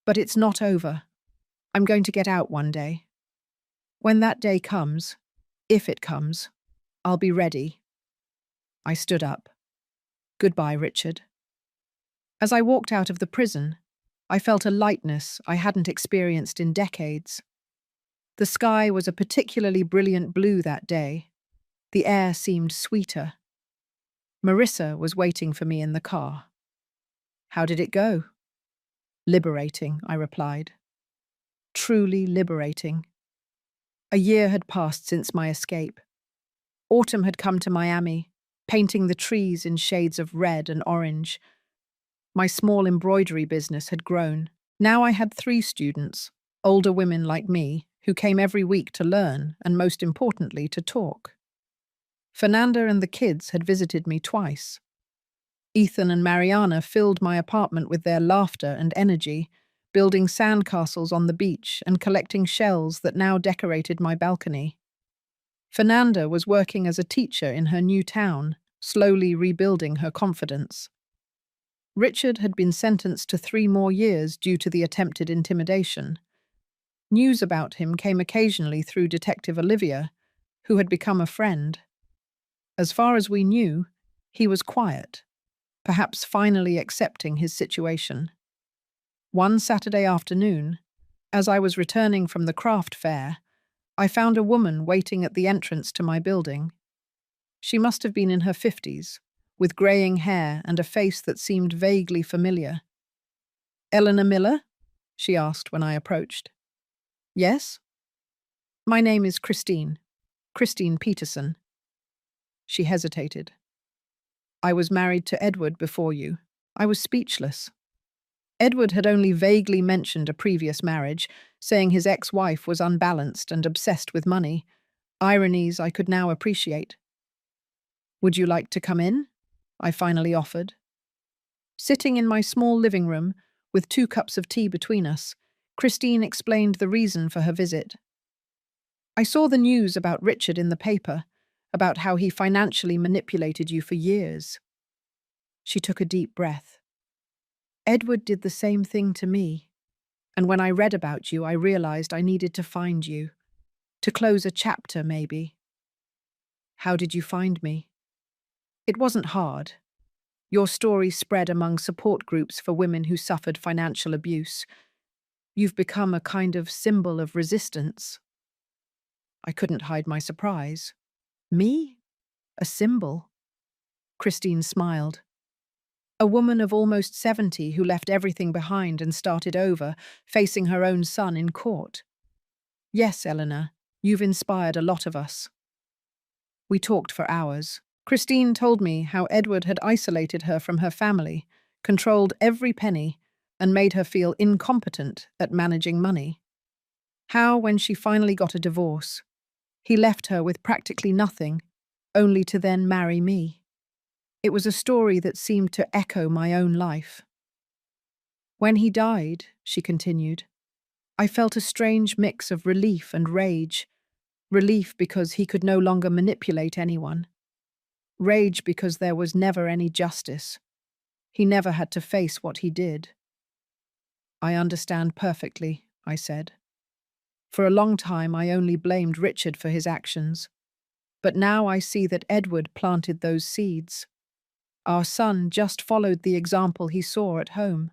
but it's not over. I'm going to get out one day. When that day comes, if it comes, I'll be ready. I stood up. Goodbye, Richard. As I walked out of the prison, I felt a lightness I hadn't experienced in decades. The sky was a particularly brilliant blue that day. The air seemed sweeter. Marissa was waiting for me in the car. How did it go? Liberating, I replied. Truly liberating. A year had passed since my escape. Autumn had come to Miami, painting the trees in shades of red and orange. My small embroidery business had grown. Now I had 3 students, older women like me, who came every week to learn and, most importantly, to talk. Fernanda and the kids had visited me twice. Ethan and Mariana filled my apartment with their laughter and energy, building sandcastles on the beach and collecting shells that now decorated my balcony. Fernanda was working as a teacher in her new town, slowly rebuilding her confidence. Richard had been sentenced to 3 more years due to the attempted intimidation. News about him came occasionally through Detective Olivia, who had become a friend. As far as we knew, he was quiet, perhaps finally accepting his situation. One Saturday afternoon, as I was returning from the craft fair, I found a woman waiting at the entrance to my building. She must have been in her 50s, with greying hair and a face that seemed vaguely familiar. Eleanor Miller? She asked when I approached. Yes? My name is Christine Peterson. She hesitated. I was married to Edward before you. I was speechless. Edward had only vaguely mentioned a previous marriage, saying his ex-wife was unbalanced and obsessed with money, ironies I could now appreciate. Would you like to come in? I finally offered. Sitting in my small living room, with 2 cups of tea between us, Christine explained the reason for her visit. I saw the news about Richard in the paper, about how he financially manipulated you for years. She took a deep breath. Edward did the same thing to me, and when I read about you, I realized I needed to find you, to close a chapter, maybe. How did you find me? It wasn't hard. Your story spread among support groups for women who suffered financial abuse. You've become a kind of symbol of resistance. I couldn't hide my surprise. Me? A symbol? Christine smiled. A woman of almost 70 who left everything behind and started over, facing her own son in court. Yes, Eleanor, you've inspired a lot of us. We talked for hours. Christine told me how Edward had isolated her from her family, controlled every penny, and made her feel incompetent at managing money. How, when she finally got a divorce, he left her with practically nothing, only to then marry me. It was a story that seemed to echo my own life. When he died, she continued, I felt a strange mix of relief and rage. Relief because he could no longer manipulate anyone. Rage because there was never any justice. He never had to face what he did. I understand perfectly, I said. For a long time, I only blamed Richard for his actions. But now I see that Edward planted those seeds. Our son just followed the example he saw at home.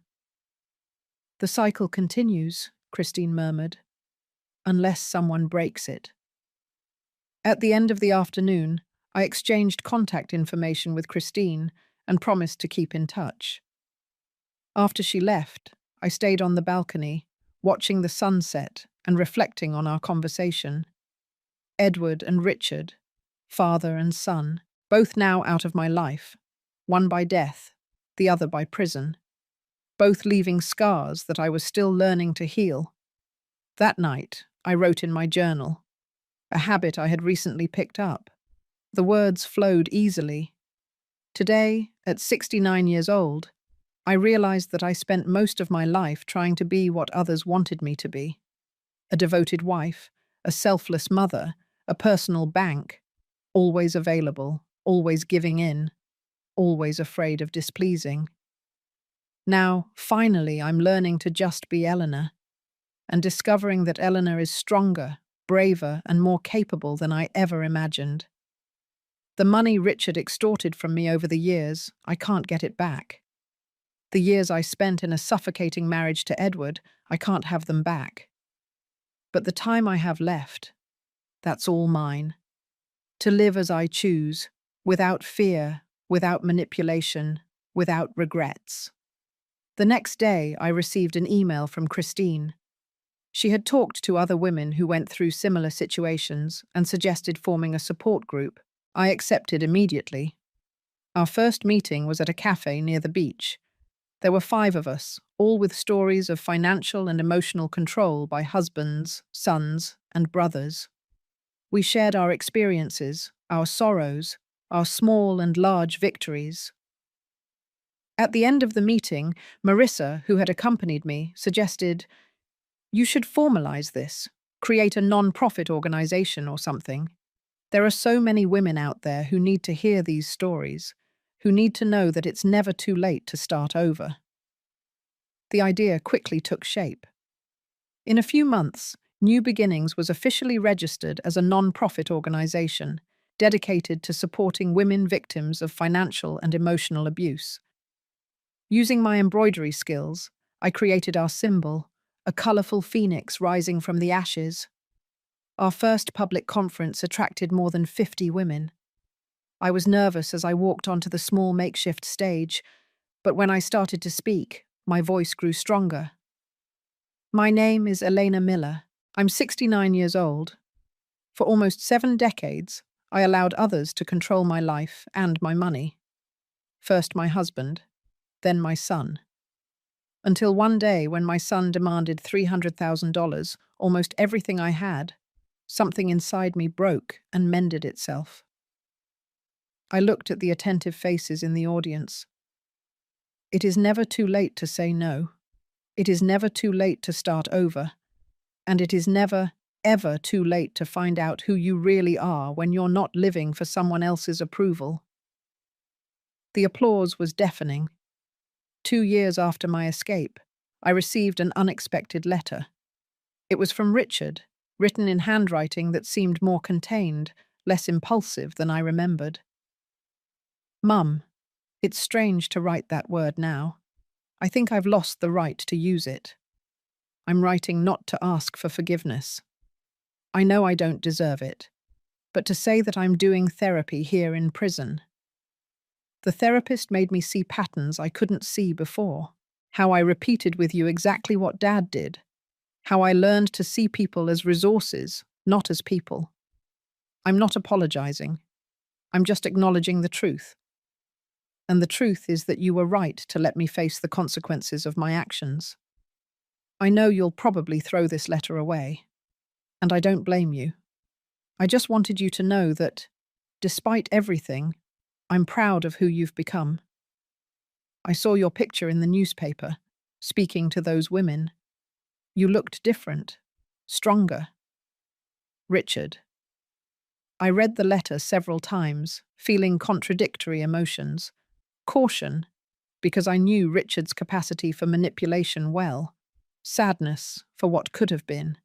The cycle continues, Christine murmured, unless someone breaks it. At the end of the afternoon, I exchanged contact information with Christine and promised to keep in touch. After she left, I stayed on the balcony, watching the sunset and reflecting on our conversation. Edward and Richard, father and son, both now out of my life, one by death, the other by prison, both leaving scars that I was still learning to heal. That night, I wrote in my journal, a habit I had recently picked up. The words flowed easily. Today, at 69 years old, I realized that I spent most of my life trying to be what others wanted me to be. A devoted wife, a selfless mother, a personal bank, always available, always giving in, always afraid of displeasing. Now, finally, I'm learning to just be Eleanor, and discovering that Eleanor is stronger, braver, and more capable than I ever imagined. The money Richard extorted from me over the years, I can't get it back. The years I spent in a suffocating marriage to Edward, I can't have them back. But the time I have left, that's all mine. To live as I choose, without fear, without manipulation, without regrets. The next day, I received an email from Christine. She had talked to other women who went through similar situations and suggested forming a support group. I accepted immediately. Our first meeting was at a cafe near the beach. There were 5 of us, all with stories of financial and emotional control by husbands, sons, and brothers. We shared our experiences, our sorrows, our small and large victories. At the end of the meeting, Marissa, who had accompanied me, suggested, "You should formalize this, create a non-profit organization or something. There are so many women out there who need to hear these stories, who need to know that it's never too late to start over." The idea quickly took shape. In a few months, New Beginnings was officially registered as a non-profit organization dedicated to supporting women victims of financial and emotional abuse. Using my embroidery skills, I created our symbol, a colorful phoenix rising from the ashes. Our first public conference attracted more than 50 women. I was nervous as I walked onto the small makeshift stage, but when I started to speak, my voice grew stronger. My name is Elena Miller. I'm 69 years old. For almost 7 decades, I allowed others to control my life and my money. First my husband, then my son. Until one day when my son demanded $300,000, almost everything I had, something inside me broke and mended itself. I looked at the attentive faces in the audience. It is never too late to say no. It is never too late to start over. And it is never, ever too late to find out who you really are when you're not living for someone else's approval. The applause was deafening. 2 years after my escape, I received an unexpected letter. It was from Richard, written in handwriting that seemed more contained, less impulsive than I remembered. "Mum, it's strange to write that word now. I think I've lost the right to use it. I'm writing not to ask for forgiveness. I know I don't deserve it, but to say that I'm doing therapy here in prison. The therapist made me see patterns I couldn't see before. How I repeated with you exactly what Dad did. How I learned to see people as resources, not as people. I'm not apologizing. I'm just acknowledging the truth. And the truth is that you were right to let me face the consequences of my actions. I know you'll probably throw this letter away, and I don't blame you. I just wanted you to know that, despite everything, I'm proud of who you've become. I saw your picture in the newspaper, speaking to those women. You looked different, stronger. Richard." I read the letter several times, feeling contradictory emotions. Caution, because I knew Richard's capacity for manipulation well. Sadness for what could have been.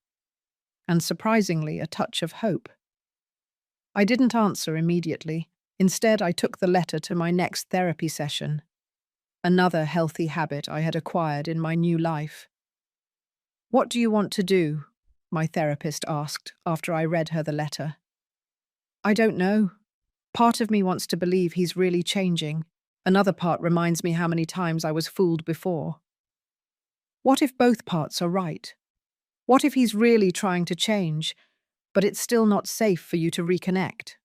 and surprisingly, a touch of hope. I didn't answer immediately. Instead, I took the letter to my next therapy session, another healthy habit I had acquired in my new life. "What do you want to do?" my therapist asked after I read her the letter. "I don't know. Part of me wants to believe he's really changing. Another part reminds me how many times I was fooled before. What if both parts are right? What if he's really trying to change, but it's still not safe for you to reconnect?"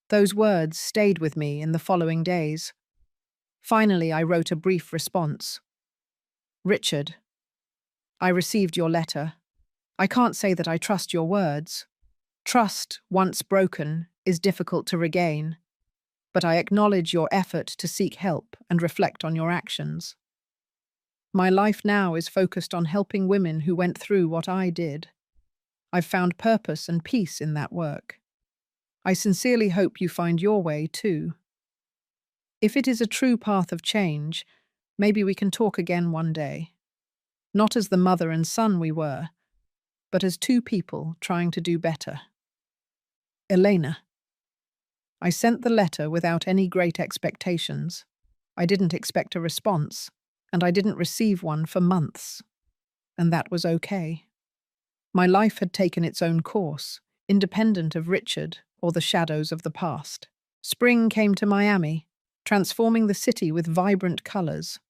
Those words stayed with me in the following days. Finally, I wrote a brief response. "Richard, I received your letter. I can't say that I trust your words. Trust, once broken, is difficult to regain, but I acknowledge your effort to seek help and reflect on your actions. My life now is focused on helping women who went through what I did. I've found purpose and peace in that work. I sincerely hope you find your way too. If it is a true path of change, maybe we can talk again one day. Not as the mother and son we were, but as two people trying to do better. Elena." I sent the letter without any great expectations. I didn't expect a response, and I didn't receive one for months. And that was okay. My life had taken its own course, independent of Richard or the shadows of the past. Spring came to Miami, transforming the city with vibrant colors.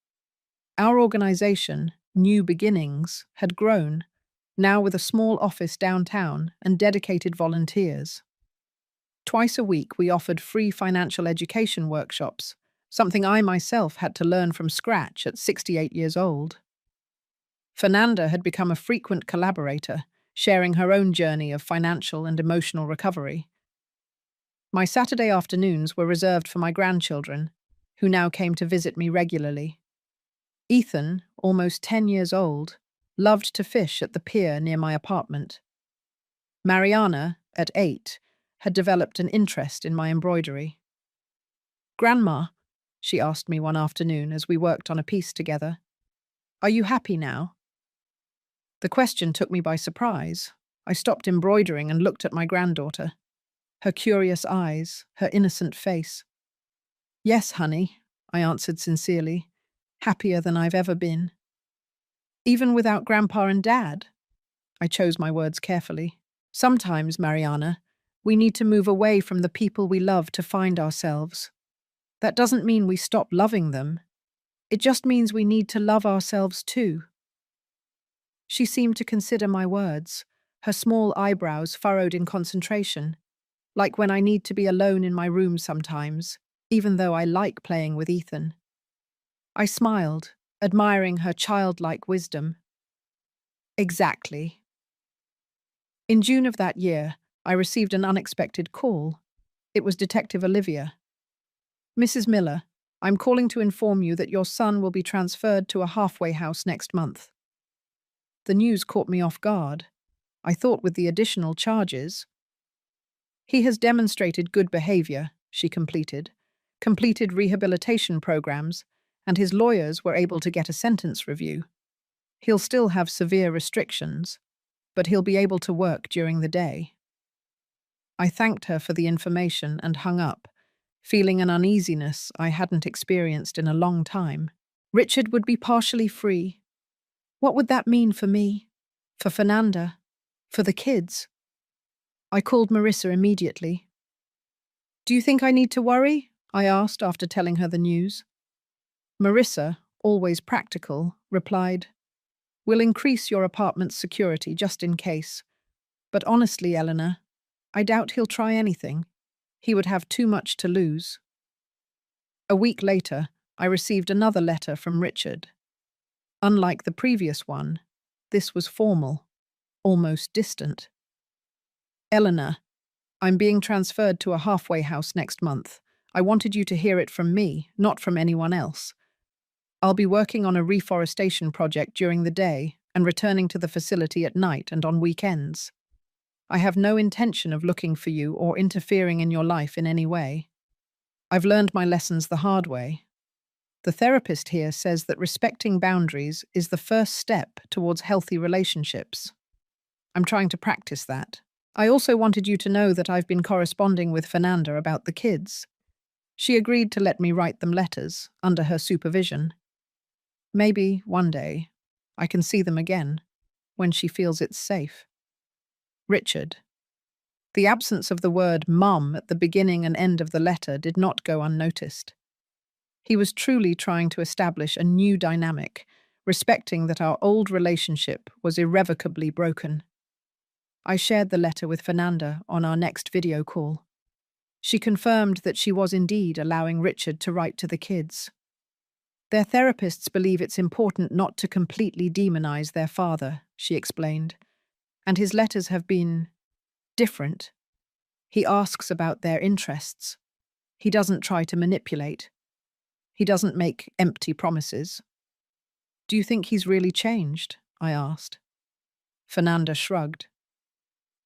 Our organization, New Beginnings, had grown, now with a small office downtown and dedicated volunteers. Twice a week, we offered free financial education workshops, something I myself had to learn from scratch at 68 years old. Fernanda had become a frequent collaborator, sharing her own journey of financial and emotional recovery. My Saturday afternoons were reserved for my grandchildren, who now came to visit me regularly. Ethan, almost 10 years old, loved to fish at the pier near my apartment. Mariana, at 8, had developed an interest in my embroidery. "Grandma," she asked me one afternoon as we worked on a piece together, "are you happy now?" The question took me by surprise. I stopped embroidering and looked at my granddaughter. Her curious eyes, her innocent face. "Yes, honey," I answered sincerely, "happier than I've ever been." "Even without Grandpa and Dad?" I chose my words carefully. "Sometimes, Mariana, we need to move away from the people we love to find ourselves. That doesn't mean we stop loving them. It just means we need to love ourselves too." She seemed to consider my words, her small eyebrows furrowed in concentration, like when I need to be alone in my room sometimes, even though I like playing with Ethan. I smiled, admiring her childlike wisdom. "Exactly." In June of that year, I received an unexpected call. It was Detective Olivia. "Mrs. Miller, I'm calling to inform you that your son will be transferred to a halfway house next month." The news caught me off guard. I thought with the additional charges. "He has demonstrated good behavior," she completed rehabilitation programs, and his lawyers were able to get a sentence review. He'll still have severe restrictions, but he'll be able to work during the day. I thanked her for the information and hung up, feeling an uneasiness I hadn't experienced in a long time. Richard would be partially free. What would that mean for me? For Fernanda? For the kids? I called Marissa immediately. "Do you think I need to worry?" I asked after telling her the news. Marissa, always practical, replied, "We'll increase your apartment's security just in case. But honestly, Eleanor, I doubt he'll try anything. He would have too much to lose." A week later, I received another letter from Richard. Unlike the previous one, this was formal, almost distant. "Eleanor, I'm being transferred to a halfway house next month. I wanted you to hear it from me, not from anyone else. I'll be working on a reforestation project during the day and returning to the facility at night and on weekends. I have no intention of looking for you or interfering in your life in any way. I've learned my lessons the hard way. The therapist here says that respecting boundaries is the first step towards healthy relationships." I'm trying to practice that. I also wanted you to know that I've been corresponding with Fernanda about the kids. She agreed to let me write them letters under her supervision. Maybe, one day, I can see them again, when she feels it's safe. Richard. The absence of the word mum at the beginning and end of the letter did not go unnoticed. He was truly trying to establish a new dynamic, respecting that our old relationship was irrevocably broken. I shared the letter with Fernanda on our next video call. She confirmed that she was indeed allowing Richard to write to the kids. Their therapists believe it's important not to completely demonize their father, she explained, and his letters have been different. He asks about their interests. He doesn't try to manipulate. He doesn't make empty promises. Do you think he's really changed? I asked. Fernanda shrugged.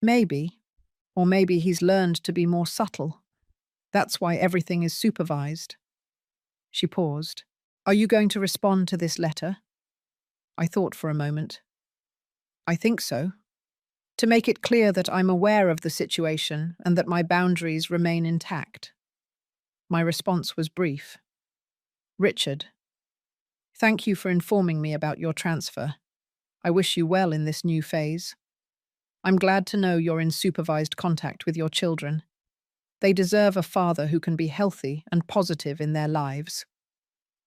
Maybe, or maybe he's learned to be more subtle. That's why everything is supervised. She paused. Are you going to respond to this letter? I thought for a moment. I think so. To make it clear that I'm aware of the situation and that my boundaries remain intact. My response was brief. Richard, thank you for informing me about your transfer. I wish you well in this new phase. I'm glad to know you're in supervised contact with your children. They deserve a father who can be healthy and positive in their lives.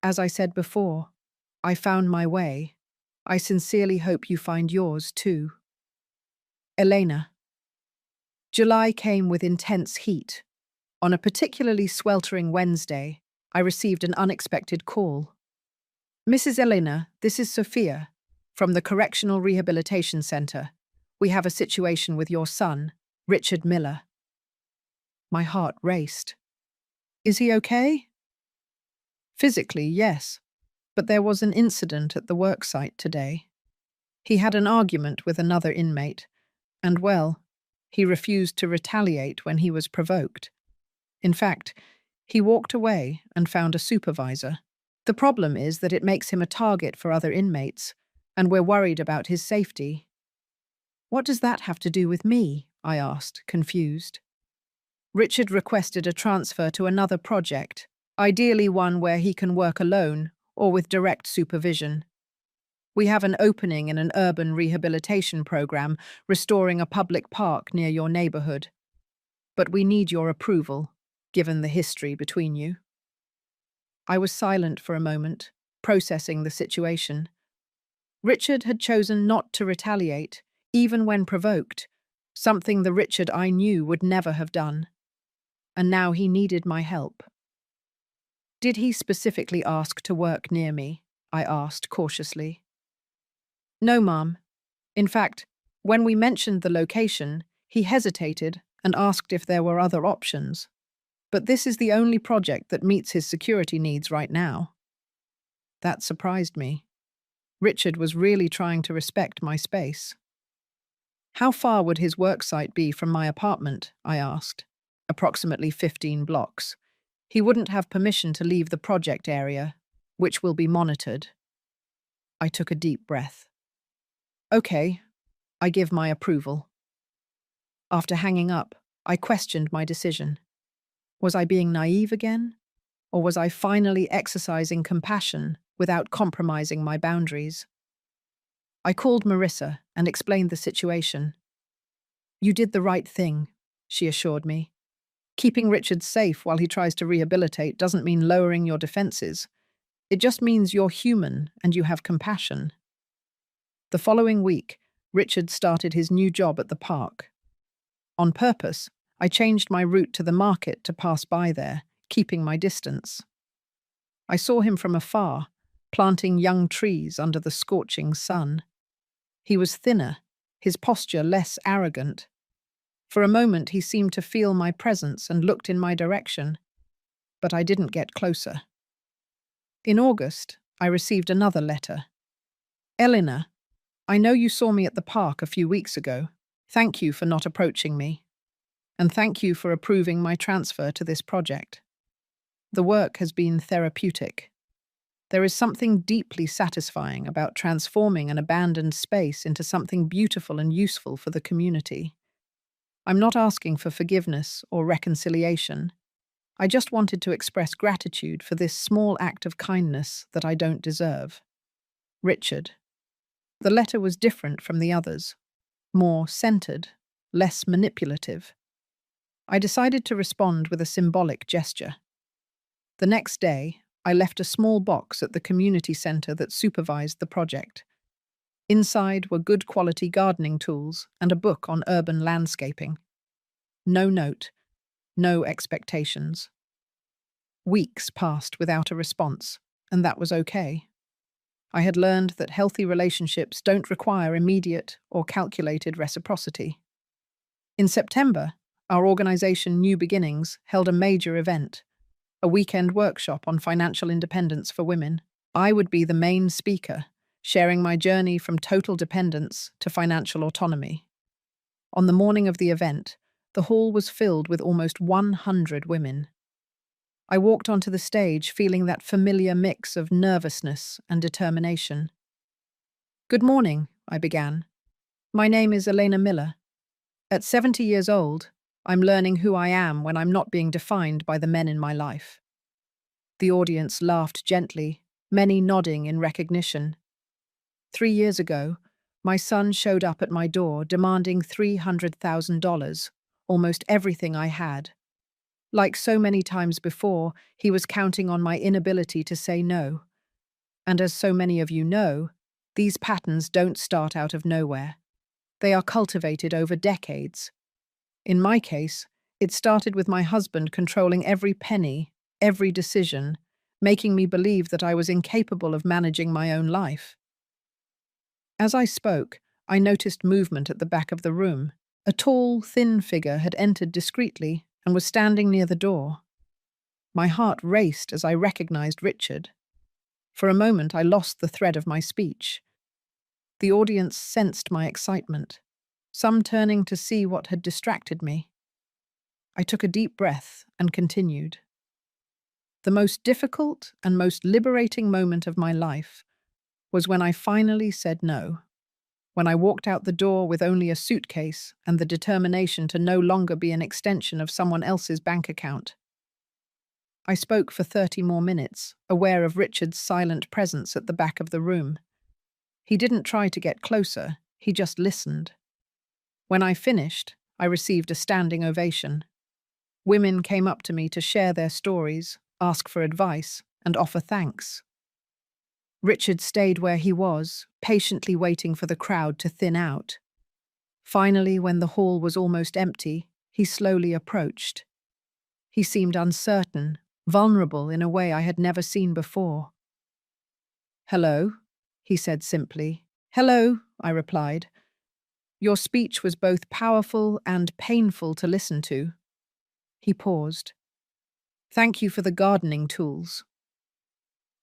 As I said before, I found my way. I sincerely hope you find yours too. Elena. July came with intense heat. On a particularly sweltering Wednesday, I received an unexpected call. Mrs. Elena, this is Sophia, from the Correctional Rehabilitation Center. We have a situation with your son, Richard Miller. My heart raced. Is he okay? Physically, yes, but there was an incident at the worksite today. He had an argument with another inmate, and well, he refused to retaliate when he was provoked. In fact, he walked away and found a supervisor. The problem is that it makes him a target for other inmates, and we're worried about his safety. What does that have to do with me? I asked, confused. Richard requested a transfer to another project, ideally one where he can work alone or with direct supervision. We have an opening in an urban rehabilitation program restoring a public park near your neighborhood. But we need your approval, given the history between you. I was silent for a moment, processing the situation. Richard had chosen not to retaliate, even when provoked, something the Richard I knew would never have done. And now he needed my help. Did he specifically ask to work near me? I asked cautiously. No, Mom. In fact, when we mentioned the location, he hesitated and asked if there were other options. But this is the only project that meets his security needs right now. That surprised me. Richard was really trying to respect my space. How far would his worksite be from my apartment? I asked. Approximately 15 blocks. He wouldn't have permission to leave the project area, which will be monitored. I took a deep breath. Okay, I give my approval. After hanging up, I questioned my decision. Was I being naive again? Or was I finally exercising compassion without compromising my boundaries? I called Marissa and explained the situation. You did the right thing, she assured me. Keeping Richard safe while he tries to rehabilitate doesn't mean lowering your defenses. It just means you're human and you have compassion. The following week, Richard started his new job at the park. On purpose, I changed my route to the market to pass by there, keeping my distance. I saw him from afar, planting young trees under the scorching sun. He was thinner, his posture less arrogant. For a moment he seemed to feel my presence and looked in my direction, but I didn't get closer. In August, I received another letter. Elena, I know you saw me at the park a few weeks ago. Thank you for not approaching me. And thank you for approving my transfer to this project. The work has been therapeutic. There is something deeply satisfying about transforming an abandoned space into something beautiful and useful for the community. I'm not asking for forgiveness or reconciliation. I just wanted to express gratitude for this small act of kindness that I don't deserve. Richard. The letter was different from the others, more centered, less manipulative. I decided to respond with a symbolic gesture. The next day, I left a small box at the community center that supervised the project. Inside were good quality gardening tools and a book on urban landscaping. No note, no expectations. Weeks passed without a response, and that was okay. I had learned that healthy relationships don't require immediate or calculated reciprocity. In September, our organization New Beginnings held a major event, a weekend workshop on financial independence for women. I would be the main speaker, sharing my journey from total dependence to financial autonomy. On the morning of the event, the hall was filled with almost 100 women. I walked onto the stage feeling that familiar mix of nervousness and determination. "Good morning," I began. "My name is Elena Miller. At 70 years old, I'm learning who I am when I'm not being defined by the men in my life." The audience laughed gently, many nodding in recognition. 3 years ago, my son showed up at my door demanding $300,000, almost everything I had. Like so many times before, he was counting on my inability to say no. And as so many of you know, these patterns don't start out of nowhere. They are cultivated over decades. In my case, it started with my husband controlling every penny, every decision, making me believe that I was incapable of managing my own life. As I spoke, I noticed movement at the back of the room. A tall, thin figure had entered discreetly and was standing near the door. My heart raced as I recognized Richard. For a moment, I lost the thread of my speech. The audience sensed my excitement, some turning to see what had distracted me. I took a deep breath and continued. The most difficult and most liberating moment of my life was when I finally said no. When I walked out the door with only a suitcase and the determination to no longer be an extension of someone else's bank account. I spoke for 30 more minutes, aware of Richard's silent presence at the back of the room. He didn't try to get closer, he just listened. When I finished, I received a standing ovation. Women came up to me to share their stories, ask for advice, and offer thanks. Richard stayed where he was, patiently waiting for the crowd to thin out. Finally, when the hall was almost empty, he slowly approached. He seemed uncertain, vulnerable in a way I had never seen before. "Hello," he said simply. "Hello," I replied. "Your speech was both powerful and painful to listen to." He paused. "Thank you for the gardening tools."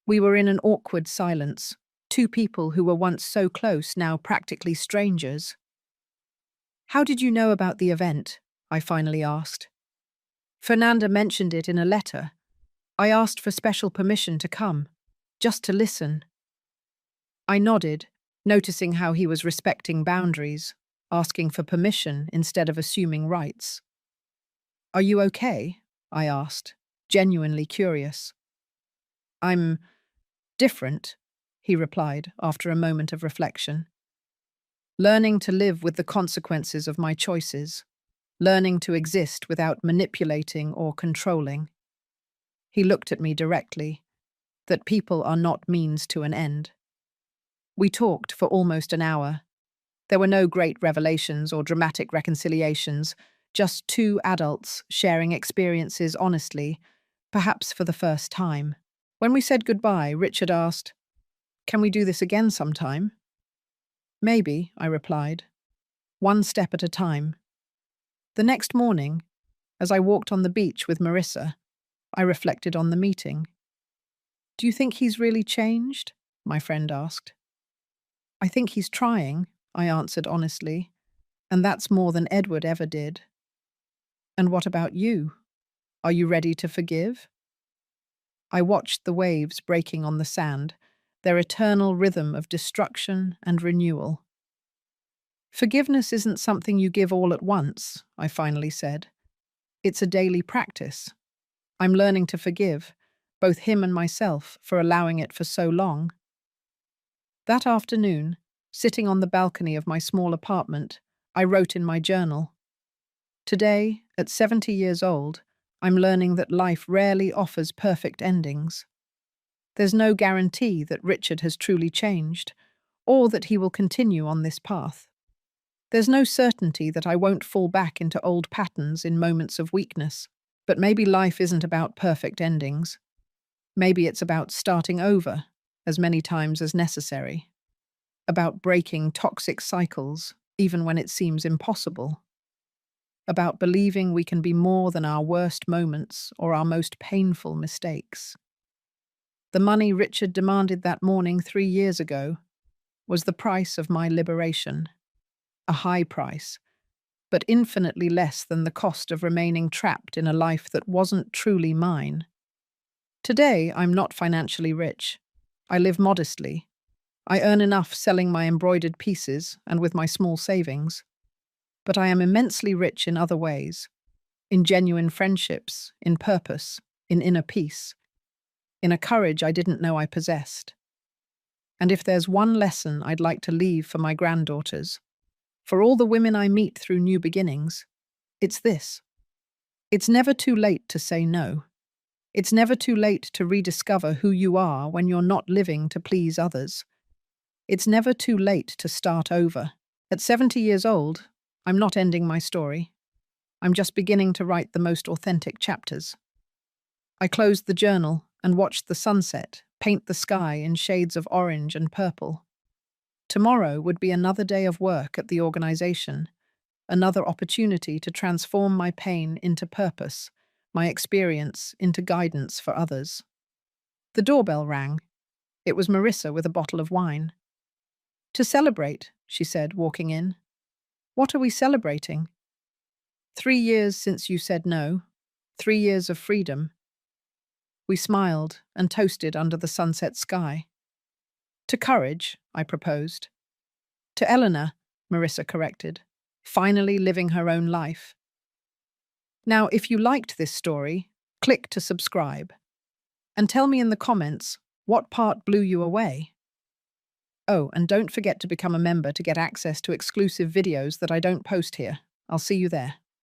We were in an awkward silence, two people who were once so close, now practically strangers. "How did you know about the event?" I finally asked. "Fernanda mentioned it in a letter. I asked for special permission to come, just to listen." I nodded, noticing how he was respecting boundaries, asking for permission instead of assuming rights. "Are you okay?" I asked, genuinely curious. "I'm different," he replied after a moment of reflection. "Learning to live with the consequences of my choices, learning to exist without manipulating or controlling." He looked at me directly, that people are not means to an end. We talked for almost an hour. There were no great revelations or dramatic reconciliations, just two adults sharing experiences honestly, perhaps for the first time. When we said goodbye, Richard asked, "Can we do this again sometime?" "Maybe," I replied. "One step at a time." The next morning, as I walked on the beach with Marissa, I reflected on the meeting. "Do you think he's really changed?" my friend asked. "I think he's trying," I answered honestly, "and that's more than Edward ever did." "And what about you? Are you ready to forgive?" I watched the waves breaking on the sand, their eternal rhythm of destruction and renewal. Forgiveness isn't something you give all at once, I finally said. It's a daily practice. I'm learning to forgive, both him and myself, for allowing it for so long. That afternoon, sitting on the balcony of my small apartment, I wrote in my journal, "Today, at 70 years old, I'm learning that life rarely offers perfect endings. There's no guarantee that Richard has truly changed, or that he will continue on this path. There's no certainty that I won't fall back into old patterns in moments of weakness. But maybe life isn't about perfect endings. Maybe it's about starting over, as many times as necessary. About breaking toxic cycles, even when it seems impossible. About believing we can be more than our worst moments or our most painful mistakes." The money Richard demanded that morning 3 years ago was the price of my liberation. A high price, but infinitely less than the cost of remaining trapped in a life that wasn't truly mine. Today, I'm not financially rich. I live modestly. I earn enough selling my embroidered pieces and with my small savings. But I am immensely rich in other ways. In genuine friendships, in purpose, in inner peace, in a courage I didn't know I possessed. And if there's one lesson I'd like to leave for my granddaughters, for all the women I meet through new beginnings, it's this. It's never too late to say no. It's never too late to rediscover who you are when you're not living to please others. It's never too late to start over. At 70 years old, I'm not ending my story. I'm just beginning to write the most authentic chapters. I closed the journal and watched the sunset paint the sky in shades of orange and purple. Tomorrow would be another day of work at the organization, another opportunity to transform my pain into purpose, my experience into guidance for others. The doorbell rang. It was Marissa with a bottle of wine. "To celebrate," she said, walking in. "What are we celebrating?" 3 years since you said no. 3 years of freedom." We smiled and toasted under the sunset sky. "To courage," I proposed. "To Eleanor," Marissa corrected, finally living her own life. Now, if you liked this story, click to subscribe. And tell me in the comments what part blew you away. Oh, and don't forget to become a member to get access to exclusive videos that I don't post here. I'll see you there.